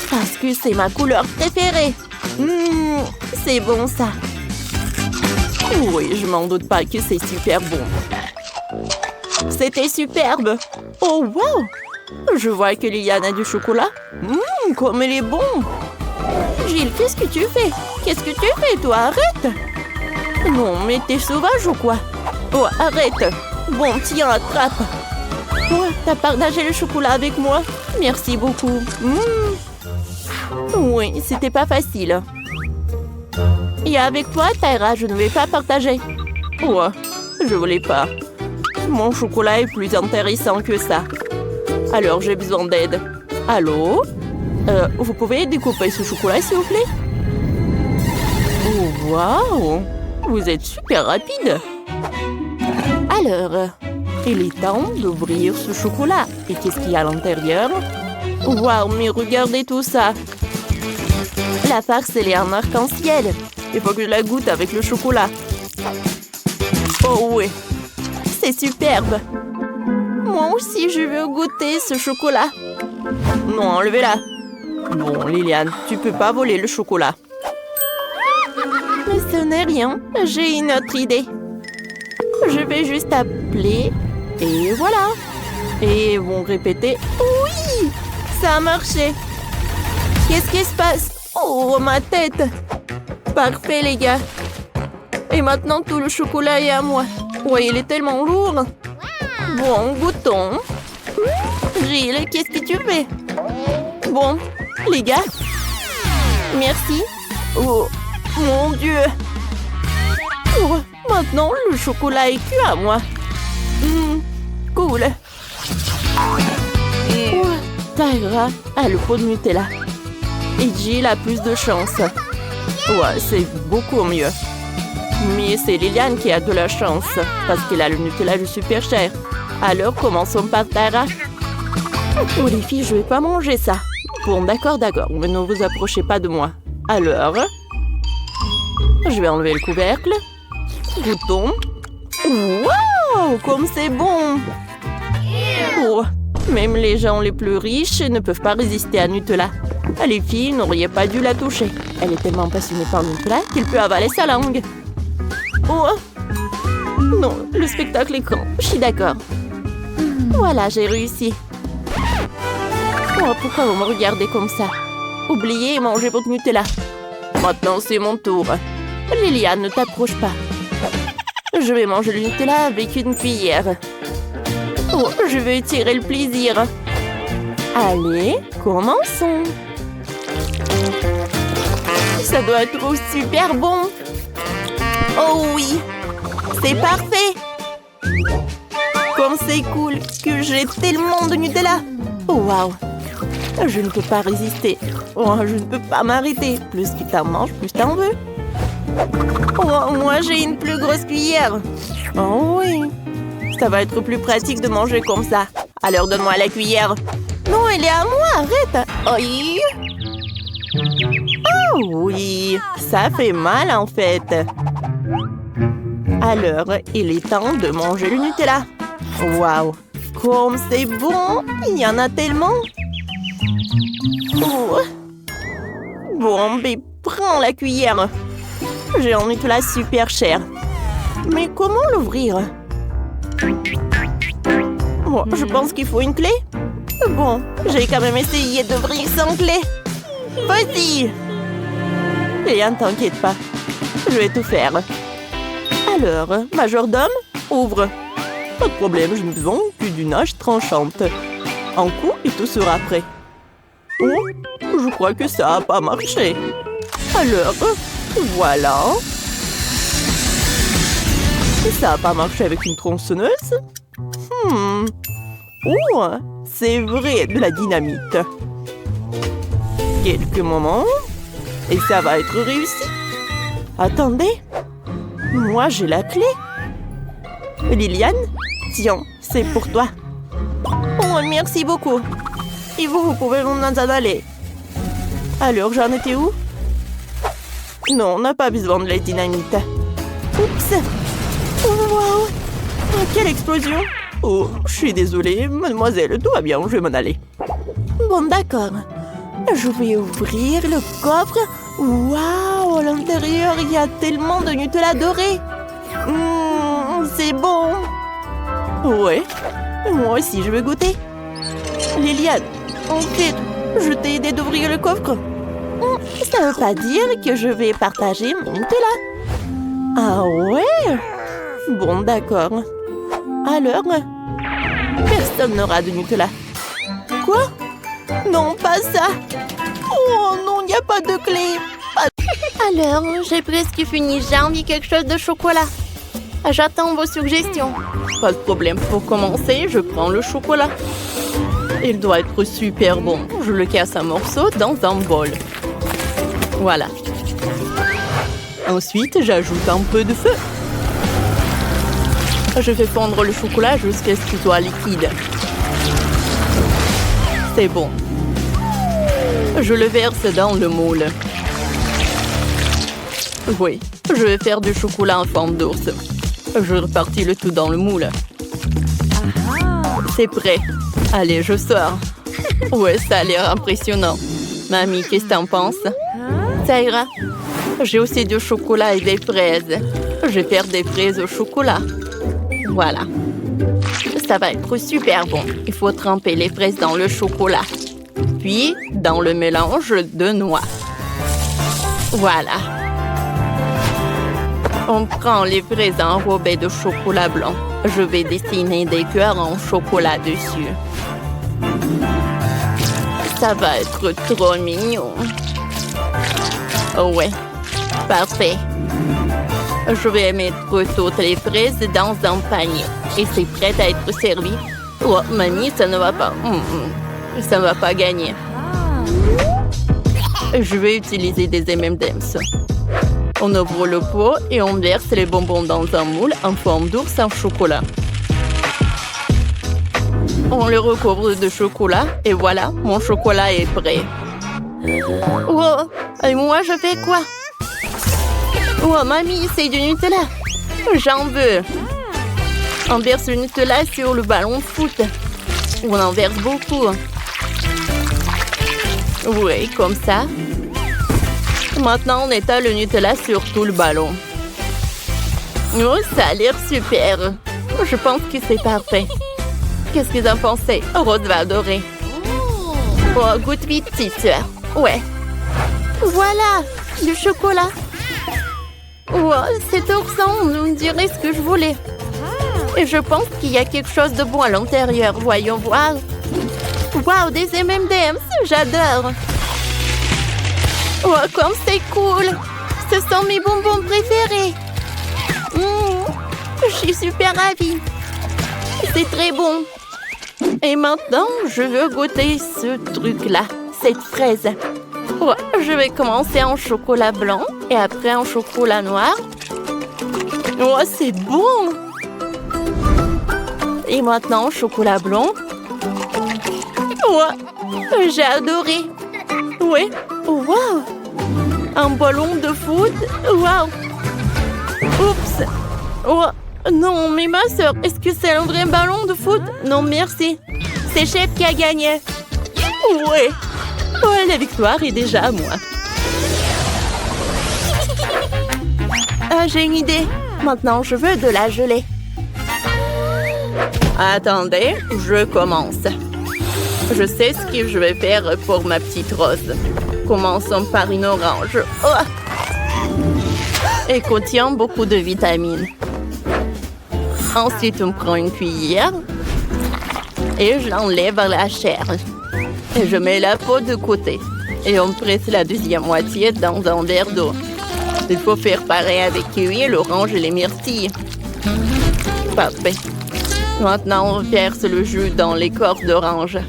Parce que c'est ma couleur préférée. C'est bon, ça. Oui, je m'en doute pas que c'est super bon. C'était superbe. Oh, wow! Je vois que Liliane a du chocolat. Comme il est bon. Gilles, qu'est-ce que tu fais? Qu'est-ce que tu fais, toi? Arrête! Non, mais t'es sauvage ou quoi? Oh, arrête! Bon, tiens, attrape. Oh, t'as partagé le chocolat avec moi? Merci beaucoup. Oui, c'était pas facile. Et avec toi, Tyra, je ne vais pas partager. Oh, je voulais pas. Mon chocolat est plus intéressant que ça. Alors, j'ai besoin d'aide. Allô? Vous pouvez découper ce chocolat, s'il vous plaît? Oh, waouh! Vous êtes super rapide. Alors, il est temps d'ouvrir ce chocolat. Et qu'est-ce qu'il y a à l'intérieur? Waouh, mais regardez tout ça. La farce, elle est en arc-en-ciel. Il faut que je la goûte avec le chocolat. Oh oui, c'est superbe. Moi aussi, je veux goûter ce chocolat. Non, enlevez-la. Bon, Liliane, tu peux pas voler le chocolat. Mais ce n'est rien. J'ai une autre idée. Je vais juste appeler. Et voilà. Et ils vont répéter. Oui, ça a marché. Qu'est-ce qui se passe? Oh, ma tête. Parfait, les gars. Et maintenant, tout le chocolat est à moi. Oui, il est tellement lourd. Bon, goûtons. Gilles, qu'est-ce que tu fais? Bon, les gars. Merci. Oh, mon Dieu. Oh, maintenant, le chocolat est cuit à moi. Cool. Oh, Tyra a le pot de Nutella. Et Jill a plus de chance. Ouais, c'est beaucoup mieux. Mais c'est Liliane qui a de la chance, parce qu'elle a le Nutella le super cher. Alors, commençons par Tyra. Oh les filles, je vais pas manger ça. Bon, d'accord, mais ne vous approchez pas de moi. Alors, je vais enlever le couvercle. Goûtons. Wow, comme c'est bon. Oh, même les gens les plus riches ne peuvent pas résister à Nutella. Les filles n'auraient pas dû la toucher. Elle est tellement passionnée par Nutella qu'il peut avaler sa langue. Oh, non, le spectacle est grand. Je suis d'accord. Voilà, j'ai réussi. Oh, pourquoi vous me regardez comme ça? Oubliez et mangez votre Nutella. Maintenant, c'est mon tour. Liliane, ne t'approche pas. Je vais manger le Nutella avec une cuillère. Oh, je veux étirer le plaisir. Allez, commençons. Ça doit être super bon. Oh oui, c'est parfait. Comme c'est cool que j'ai tellement de Nutella. Oh, waouh. Je ne peux pas résister. Oh, je ne peux pas m'arrêter. Plus que t'en manges, plus t'en veux. Oh, moi, j'ai une plus grosse cuillère. Oh oui. Ça va être plus pratique de manger comme ça. Alors, donne-moi la cuillère. Non, elle est à moi, arrête. Oui. Oh oui, ça fait mal en fait. Alors, il est temps de manger le Nutella. Waouh, comme c'est bon. Il y en a tellement. Oh. Bon, mais prends la cuillère. J'ai un Nutella super cher. Mais comment l'ouvrir? Bon, je pense qu'il faut une clé. Bon, j'ai quand même essayé d'ouvrir sans clé. Vas-y. Rien, t'inquiète pas. Je vais tout faire. Alors, majordome, ouvre. Pas de problème, je n'ai besoin que d'une hache tranchante. Un coup et tout sera prêt. Oh, je crois que ça n'a pas marché. Alors, voilà. Ça n'a pas marché avec une tronçonneuse? Oh, c'est vrai, de la dynamite. Quelques moments, et ça va être réussi. Attendez, moi j'ai la clé. Liliane, tiens, c'est pour toi. Oh, merci beaucoup. Et vous pouvez m'en aller. Alors, j'en étais où? Non, on n'a pas besoin de la dynamite. Oups. Oh, wow. Oh, quelle explosion. Oh, je suis désolée, mademoiselle, tout va bien, je vais m'en aller. Bon, d'accord. Je vais ouvrir le coffre. Waouh, à l'intérieur, il y a tellement de Nutella doré. C'est bon. Ouais, moi aussi, je vais goûter. Liliane, en fait, je t'ai aidé d'ouvrir le coffre. Ça ne veut pas dire que je vais partager mon Nutella. Ah ouais? Bon, d'accord. Alors, personne n'aura de Nutella. Quoi? Non, pas ça. Oh non, il n'y a pas de clé. Alors, j'ai presque fini. J'ai envie de quelque chose de chocolat. J'attends vos suggestions. Pas de problème. Pour commencer, je prends le chocolat. Il doit être super bon. Je le casse en morceaux dans un bol. Voilà. Ensuite, j'ajoute un peu de feu. Je fais fondre le chocolat jusqu'à ce qu'il soit liquide. C'est bon. Je le verse dans le moule. Oui, je vais faire du chocolat en forme d'ours. Je répartis le tout dans le moule. C'est prêt. Allez, je sors. Ouais, ça a l'air impressionnant. Mamie, qu'est-ce que t'en penses? Ça ira. J'ai aussi du chocolat et des fraises. Je vais faire des fraises au chocolat. Voilà. Ça va être super bon. Il faut tremper les fraises dans le chocolat. Puis, dans le mélange de noix. Voilà. On prend les fraises enrobées de chocolat blanc. Je vais dessiner des cœurs en chocolat dessus. Ça va être trop mignon. Ouais, parfait. Je vais mettre toutes les fraises dans un panier. Et c'est prêt à être servi. Oh, mamie, ça ne va pas. Ça ne va pas gagner. Je vais utiliser des M&M's. On ouvre le pot et on verse les bonbons dans un moule en forme d'ours en chocolat. On le recouvre de chocolat et voilà, mon chocolat est prêt. Oh, et moi je fais quoi? Oh, mamie, c'est du Nutella. J'en veux. On verse le Nutella sur le ballon de foot. On en verse beaucoup. Oui, comme ça. Maintenant, on étale le Nutella sur tout le ballon. Oh, ça a l'air super. Je pense que c'est parfait. Qu'est-ce que vous en pensez? Rose va adorer. Oh, goûte vite, petite sœur. Ouais. Voilà, du chocolat. Oh, cet ourson, on dirait ce que je voulais. Et je pense qu'il y a quelque chose de bon à l'intérieur. Voyons voir. Wow, des M&M's, j'adore. Oh, comme c'est cool. Ce sont mes bonbons préférés. Je suis super ravie. C'est très bon. Et maintenant, je veux goûter ce truc-là, cette fraise. Oh, je vais commencer en chocolat blanc et après en chocolat noir. Oh, c'est bon! Et maintenant, chocolat blanc. Oh, j'ai adoré. Oui. Wow! Un ballon de foot. Wow! Oups! Oh, non, mais ma soeur, est-ce que c'est un vrai ballon de foot? Non, merci. C'est Chef qui a gagné. Ouais. Oh, la victoire est déjà à moi. Ah, j'ai une idée. Maintenant, je veux de la gelée. Attendez, je commence. Je sais ce que je vais faire pour ma petite rose. Commençons par une orange. Oh! Elle contient beaucoup de vitamines. Ensuite, on prend une cuillère et j'enlève la chair. Et je mets la peau de côté. Et on presse la deuxième moitié dans un verre d'eau. Il faut faire pareil avec kiwi, l'orange et les myrtilles. Parfait. Maintenant, on verse le jus dans l'écorce d'orange.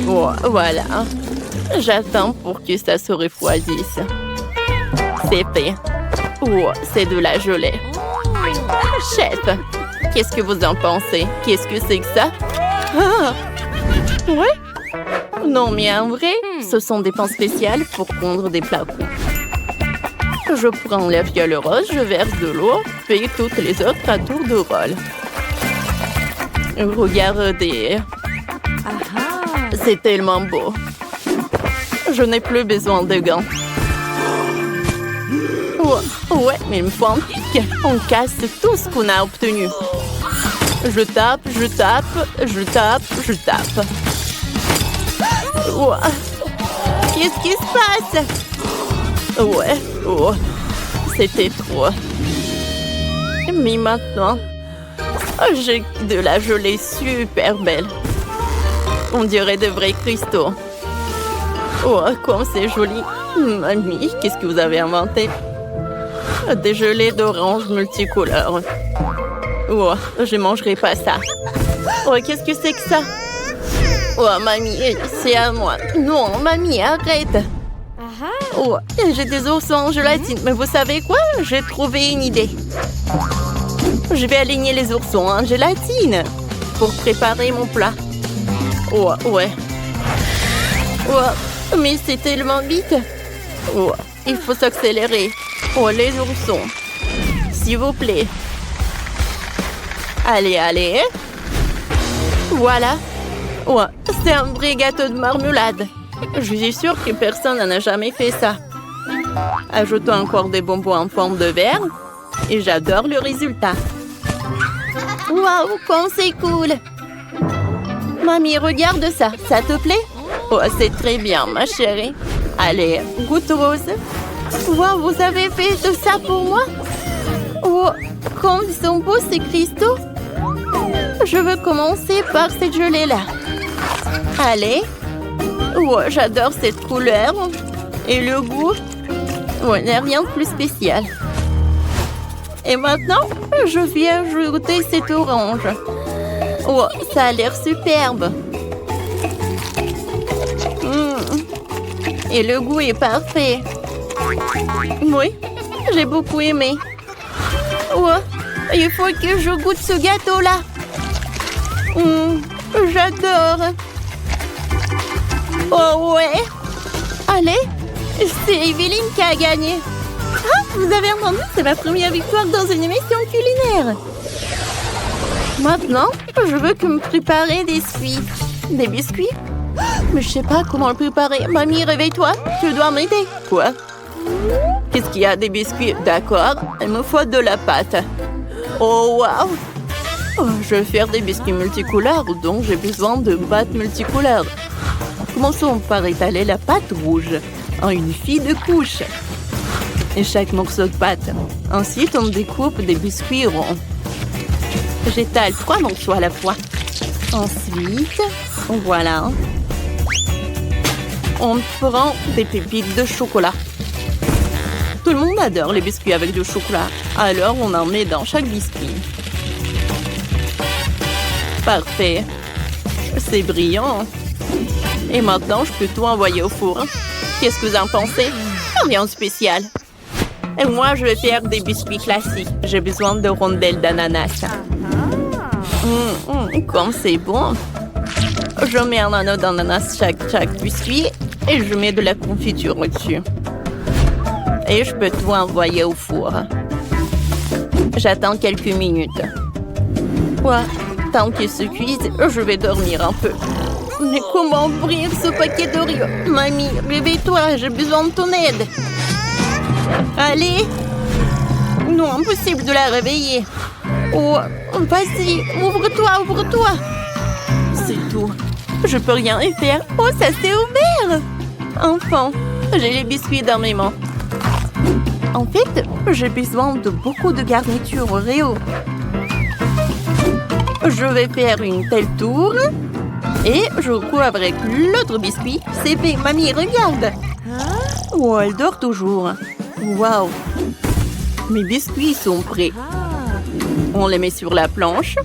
Oh, voilà. J'attends pour que ça se refroidisse. C'est fait. Oh, c'est de la gelée. Chef, qu'est-ce que vous en pensez? Qu'est-ce que c'est que ça? Ah! Ouais? Non, mais en vrai, ce sont des pans spéciales pour pondre des plats. Je prends la fiole rose, je verse de l'eau, puis toutes les autres à tour de rôle. Regardez. C'est tellement beau. Je n'ai plus besoin de gants. Oh, ouais, mais il me faut un pic. On casse tout ce qu'on a obtenu. Je tape, je tape, je tape, je tape. Oh. Qu'est-ce qui se passe? Ouais, oh, c'était trop. Mais maintenant, j'ai de la gelée super belle. On dirait de vrais cristaux. Oh, comme c'est joli. Mamie, qu'est-ce que vous avez inventé? Des gelées d'orange multicolores. Oh, je mangerai pas ça. Oh, qu'est-ce que c'est que ça? Oh, mamie, c'est à moi. Non, mamie, arrête. Oh, j'ai des oursons en gélatine. Mais vous savez quoi? J'ai trouvé une idée. Je vais aligner les oursons en gélatine pour préparer mon plat. Oh, ouais. Oh, mais c'est tellement vite. Oh, il faut s'accélérer. Oh, les oursons. S'il vous plaît. Allez, allez. Voilà. Oh, c'est un vrai gâteau de marmelade. Je suis sûre que personne n'en a jamais fait ça. Ajoutons encore des bonbons en forme de verre. Et j'adore le résultat. Waouh, comme c'est cool! Mamie, regarde ça. Ça te plaît? Oh, c'est très bien, ma chérie. Allez, goûte rose. Waouh, vous avez fait tout ça pour moi? Oh, comme ils sont beaux ces cristaux. Je veux commencer par cette gelée-là. Allez. Oh, j'adore cette couleur. Et le goût. Oh, il n'y a rien de plus spécial. Et maintenant, je viens ajouter cette orange. Oh, ça a l'air superbe. Et le goût est parfait. Oui, j'ai beaucoup aimé. Oh, il faut que je goûte ce gâteau-là. J'adore. Oh ouais. Allez, c'est Evelyne qui a gagné. Ah, vous avez entendu, c'est ma première victoire dans une émission culinaire. Maintenant, je veux que me préparer des biscuits. Des biscuits? Mais je sais pas comment le préparer. Mamie, réveille-toi, tu dois m'aider. Quoi? Qu'est-ce qu'il y a? Des biscuits? D'accord, il me faut de la pâte. Oh, waouh! Oh, je vais faire des biscuits multicouleurs, donc j'ai besoin de pâte multicouleur. Commençons par étaler la pâte rouge en une fine couche. Et chaque morceau de pâte. Ensuite, on découpe des biscuits ronds. J'étale 3 morceaux à la fois. Ensuite, voilà. On prend des pépites de chocolat. Tout le monde adore les biscuits avec du chocolat. Alors, on en met dans chaque biscuit. Parfait. C'est brillant. Et maintenant, je peux tout envoyer au four. Qu'est-ce que vous en pensez? Rien de spécial. Et moi, je vais faire des biscuits classiques. J'ai besoin de rondelles d'ananas. Comme c'est bon. Je mets un anneau d'ananas chaque biscuit et je mets de la confiture au-dessus. Et je peux tout envoyer au four. J'attends quelques minutes. Ouais, tant qu'il se cuise, je vais dormir un peu. Mais comment ouvrir ce paquet d'Oreo? Mamie, réveille-toi, j'ai besoin de ton aide. Allez. Non, impossible de la réveiller. Oh, vas-y, ouvre-toi, ouvre-toi. C'est tout. Je peux rien y faire. Oh, ça s'est ouvert. Enfin, j'ai les biscuits dans mes mains. En fait, j'ai besoin de beaucoup de garnitures Oreo. Je vais faire une telle tour. Et je cours avec l'autre biscuit. C'est fait. Mamie, regarde. Oh, elle dort toujours. Waouh. Mes biscuits sont prêts. On les met sur la planche.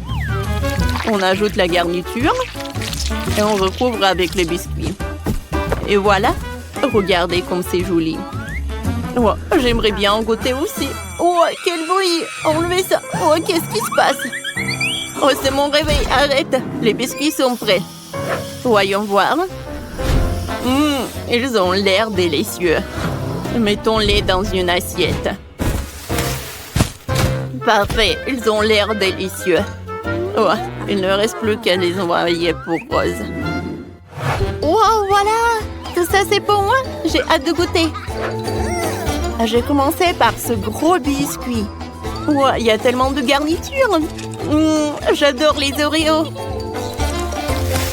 On ajoute la garniture. Et on recouvre avec les biscuits. Et voilà. Regardez comme c'est joli. Oh, j'aimerais bien en goûter aussi. Oh, quel bruit. Enlevez ça. Oh, qu'est-ce qui se passe? Oh, c'est mon réveil. Arrête. Les biscuits sont prêts. Voyons voir. Ils ont l'air délicieux. Mettons-les dans une assiette. Parfait, ils ont l'air délicieux. Oh, il ne reste plus qu'à les envoyer pour Rose. Wow, voilà! Tout ça, c'est pour moi. J'ai hâte de goûter. J'ai commencé par ce gros biscuit. Wow, il y a tellement de garniture. J'adore les Oreos.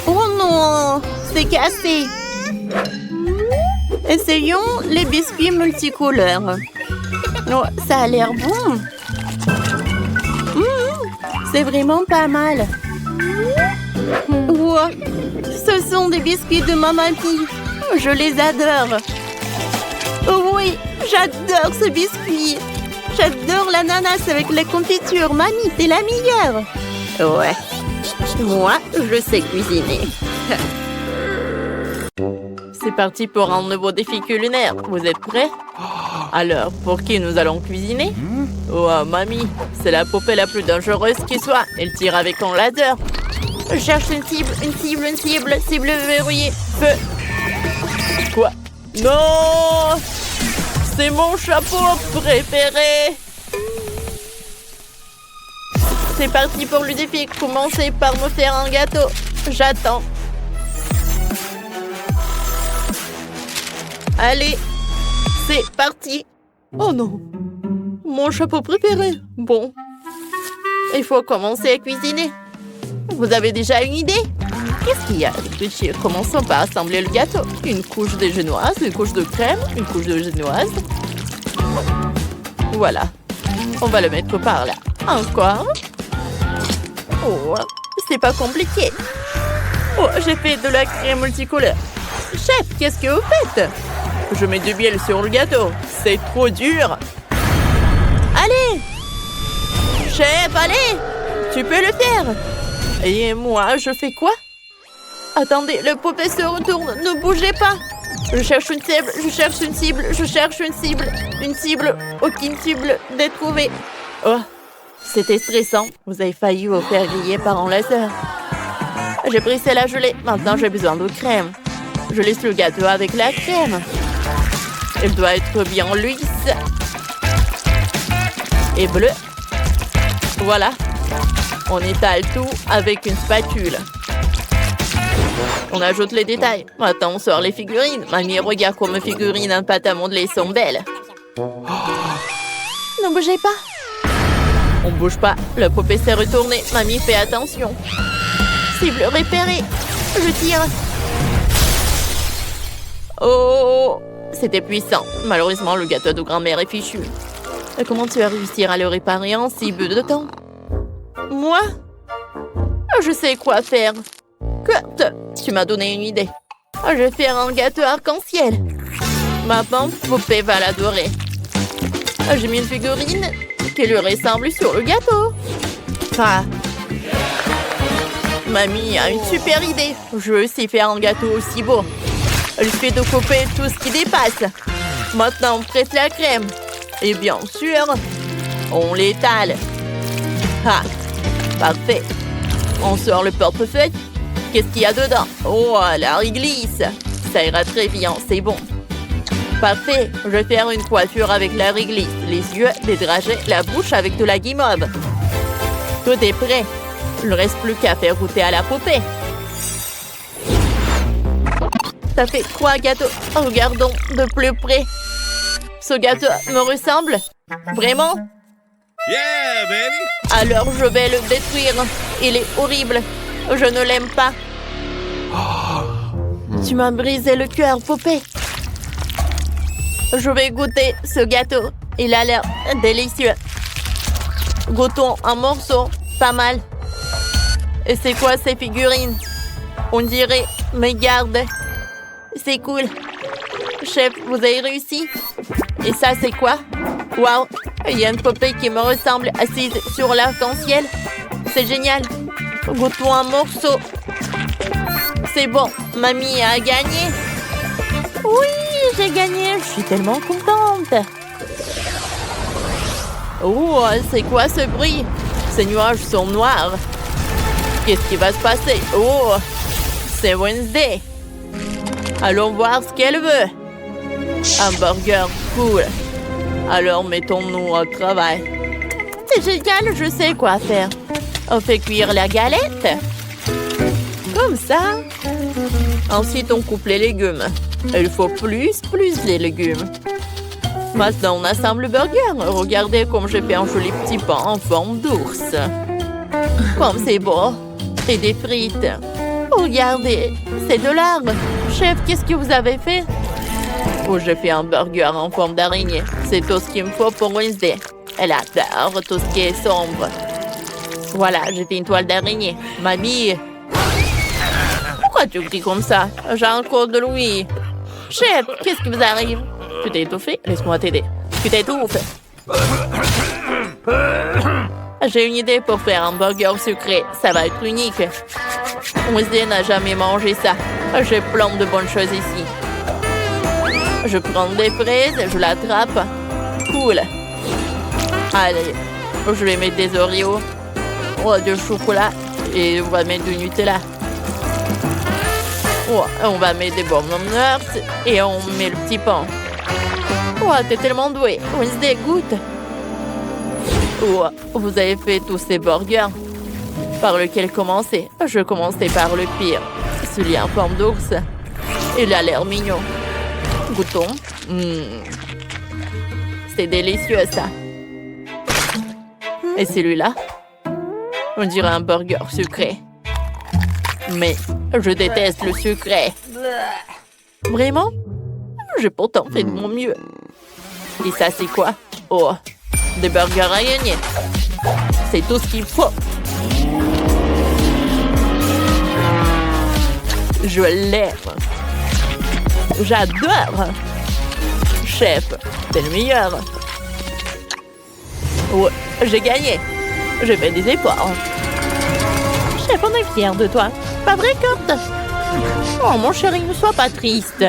Oh non, c'est cassé. Essayons les biscuits multicouleurs. Oh, ça a l'air bon. C'est vraiment pas mal. Wow, ce sont des biscuits de ma mamie. Je les adore. Oh oui, j'adore ce biscuit. J'adore l'ananas avec la confiture. Mamie, t'es la meilleure. Ouais, moi, je sais cuisiner. C'est parti pour un nouveau défi culinaire. Vous êtes prêts? Alors, pour qui nous allons cuisiner? Oh, mamie, c'est la poupée la plus dangereuse qui soit. Elle tire avec un laser. Je cherche une cible. Cible verrouillée. Feu. Quoi? Non! C'est mon chapeau préféré. C'est parti pour le défi. Commencez par me faire un gâteau. J'attends. Allez, c'est parti. Oh non, mon chapeau préféré. Bon, il faut commencer à cuisiner. Vous avez déjà une idée? Qu'est-ce qu'il y a? Réfléchir. Commençons par assembler le gâteau. Une couche de génoise, une couche de crème, une couche de génoise. Voilà, on va le mettre par là. Encore. Oh, c'est pas compliqué. Oh, j'ai fait de la crème multicolore. Chef, qu'est-ce que vous faites? Je mets du miel sur le gâteau. C'est trop dur. Allez! Chef, allez! Tu peux le faire. Et moi, je fais quoi? Attendez, le poupée se retourne. Ne bougez pas. Je cherche une cible, je cherche une cible, je cherche une cible. Une cible, aucune cible n'est trouvée. Oh, c'était stressant. Vous avez failli vous faire griller par un laser. J'ai pris celle à geler. Maintenant, j'ai besoin de crème. Je laisse le gâteau avec la crème. Elle doit être bien lisse. Et bleu. Voilà. On étale tout avec une spatule. On ajoute les détails. Maintenant, on sort les figurines. Mamie, regarde comme mes figurines en pâte à modeler sont belles. Ne bougez pas. On bouge pas. Le poupée s'est retourné. Mamie, fais attention. Cible repérée. Je tire. Oh, c'était puissant. Malheureusement, le gâteau de grand-mère est fichu. Comment tu vas réussir à le réparer en si peu de temps? Moi? Je sais quoi faire. Kurt, tu m'as donné une idée. Je vais faire un gâteau arc-en-ciel. Maintenant, poupée va l'adorer. J'ai mis une figurine qui lui ressemble sur le gâteau. Ah. Mamie a une super idée. Je veux aussi faire un gâteau aussi beau. Elle fait de couper tout ce qui dépasse. Maintenant, on presse la crème. Et bien sûr, on l'étale. Ah, parfait. On sort le portefeuille. Qu'est-ce qu'il y a dedans? Oh, la réglisse. Ça ira très bien, c'est bon. Parfait. Je vais faire une coiffure avec la réglisse. Les yeux, les dragées, la bouche avec de la guimauve. Tout est prêt. Il ne reste plus qu'à faire goûter à la poupée. Ça fait 3 gâteaux. Regardons de plus près. Ce gâteau me ressemble? Vraiment? Yeah, baby! Alors je vais le détruire. Il est horrible. Je ne l'aime pas. Tu m'as brisé le cœur, poupée. Je vais goûter ce gâteau. Il a l'air délicieux. Goûtons un morceau. Pas mal. Et c'est quoi ces figurines? On dirait mes gardes. C'est cool. Chef, vous avez réussi? Et ça, c'est quoi? Waouh! Il y a une poupée qui me ressemble assise sur l'arc-en-ciel. C'est génial. Goûtons un morceau. C'est bon. Mamie a gagné. Oui, j'ai gagné. Je suis tellement contente. Oh, c'est quoi ce bruit? Ces nuages sont noirs. Qu'est-ce qui va se passer? Oh, c'est Wednesday. Allons voir ce qu'elle veut. Un burger, cool. Alors mettons-nous au travail. C'est génial, je sais quoi faire. On fait cuire la galette. Comme ça. Ensuite, on coupe les légumes. Il faut plus de légumes. Maintenant, on assemble le burger. Regardez comme j'ai fait un joli petit pain en forme d'ours. Comme c'est beau. Et des frites. Regardez, c'est de l'art. Chef, qu'est-ce que vous avez fait? Oh, j'ai fait un burger en forme d'araignée. C'est tout ce qu'il me faut pour Wednesday. Elle adore tout ce qui est sombre. Voilà, j'ai fait une toile d'araignée. Mamie. Pourquoi tu cries comme ça? J'ai un code de Louis. Chef, qu'est-ce qui vous arrive? Tu t'es étouffé? Laisse-moi t'aider. Tu t'étouffes. J'ai une idée pour faire un burger sucré. Ça va être unique. Wednesday n'a jamais mangé ça. J'ai plein de bonnes choses ici. Je prends des fraises, je l'attrape. Cool. Allez, je vais mettre des Oreos. Oh, du chocolat. Et on va mettre du Nutella. Oh, on va mettre des bonbons nuts. Et on met le petit pain. Oh, t'es tellement doué. Wednesday, goûte. Oh, vous avez fait tous ces burgers. Par lequel commencer? Je commençais par le pire. Celui en forme d'ours. Il a l'air mignon. Goûtons. C'est délicieux, ça. Et celui-là? On dirait un burger sucré. Mais je déteste le sucré. Vraiment? J'ai pourtant fait de mon mieux. Et ça, c'est quoi? Oh, des burgers à gagner. C'est tout ce qu'il faut. Je l'aime. J'adore. Chef, t'es le meilleur. Ouais, j'ai gagné. J'ai fait des efforts. Chef, on est fiers de toi. Pas vrai, Kurt? Oh, mon chéri, ne sois pas triste.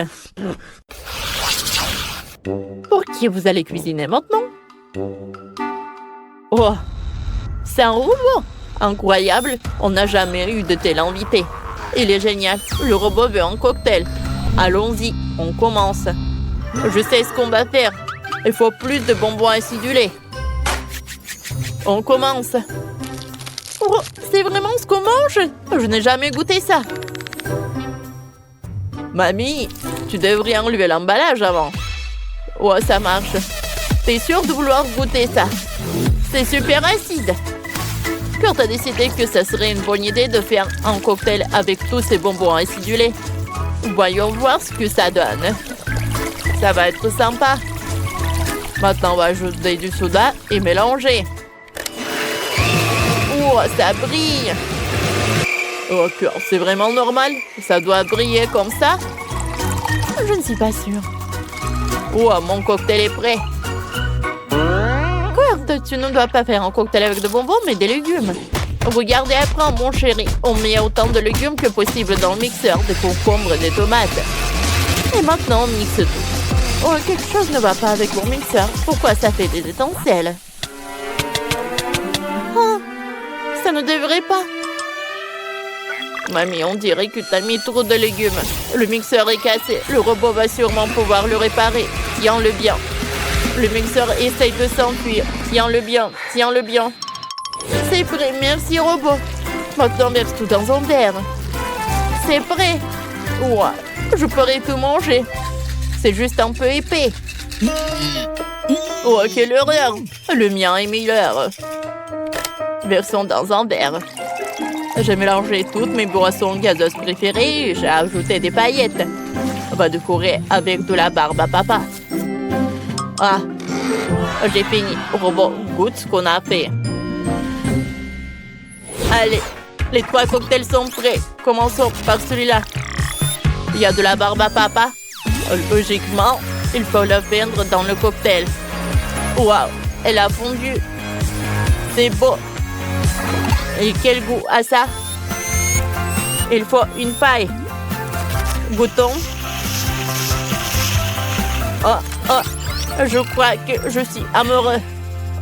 Pour qui vous allez cuisiner maintenant? Oh, c'est un robot. Incroyable, on n'a jamais eu de tel invité. Il est génial, le robot veut un cocktail. Allons-y, on commence. Je sais ce qu'on va faire. Il faut plus de bonbons acidulés. On commence. Oh, c'est vraiment ce qu'on mange? Je n'ai jamais goûté ça. Mamie, tu devrais enlever l'emballage avant. Oh, ça marche. T'es sûre de vouloir goûter ça? C'est super acide. Kurt a décidé que ça serait une bonne idée de faire un cocktail avec tous ces bonbons acidulés. Voyons voir ce que ça donne. Ça va être sympa. Maintenant, on va ajouter du soda et mélanger. Oh, ça brille. Oh, Kurt, c'est vraiment normal? Ça doit briller comme ça? Je ne suis pas sûre. Oh, mon cocktail est prêt. Kurt, tu ne dois pas faire un cocktail avec de bonbons, mais des légumes. Regardez après, mon chéri. On met autant de légumes que possible dans le mixeur, des concombres et des tomates. Et maintenant, on mixe tout. Oh, quelque chose ne va pas avec mon mixeur. Pourquoi ça fait des étincelles? Oh, ça ne devrait pas. Mamie, on dirait que t'as mis trop de légumes. Le mixeur est cassé. Le robot va sûrement pouvoir le réparer. Tiens-le bien. Le mixeur essaye de s'enfuir. Tiens-le bien. Tiens-le bien. C'est prêt. Merci, robot. Maintenant, verse tout dans un verre. C'est prêt. Ouah, je pourrais tout manger. C'est juste un peu épais. Oh, quelle horreur. Le mien est meilleur. Versons dans un verre. J'ai mélangé toutes mes boissons gazeuses préférées et j'ai ajouté des paillettes. On va décorer avec de la barbe à papa. Ah, j'ai fini. Robot, goûte ce qu'on a fait. Allez, les 3 cocktails sont prêts. Commençons par celui-là. Il y a de la barbe à papa. Logiquement, il faut la fondre dans le cocktail. Waouh, elle a fondu. C'est beau. Et quel goût a ça? Il faut une paille. Goûtons. Oh, je crois que je suis amoureux.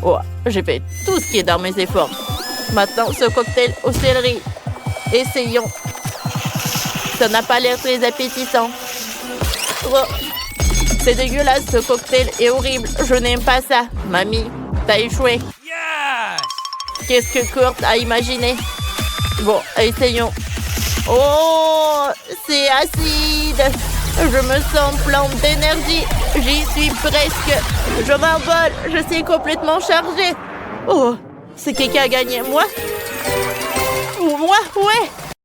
Oh, j'ai fait tout ce qui est dans mes efforts. Maintenant, ce cocktail au céleri. Essayons. Ça n'a pas l'air très appétissant. Oh, c'est dégueulasse, ce cocktail est horrible. Je n'aime pas ça. Mamie, t'as échoué. Qu'est-ce que Kurt a imaginé? Bon, essayons. Oh, c'est acide. Je me sens plein d'énergie. J'y suis presque. Je m'envole. Je suis complètement chargée. Oh, c'est qui a gagné? Moi? Ou moi? Ouais.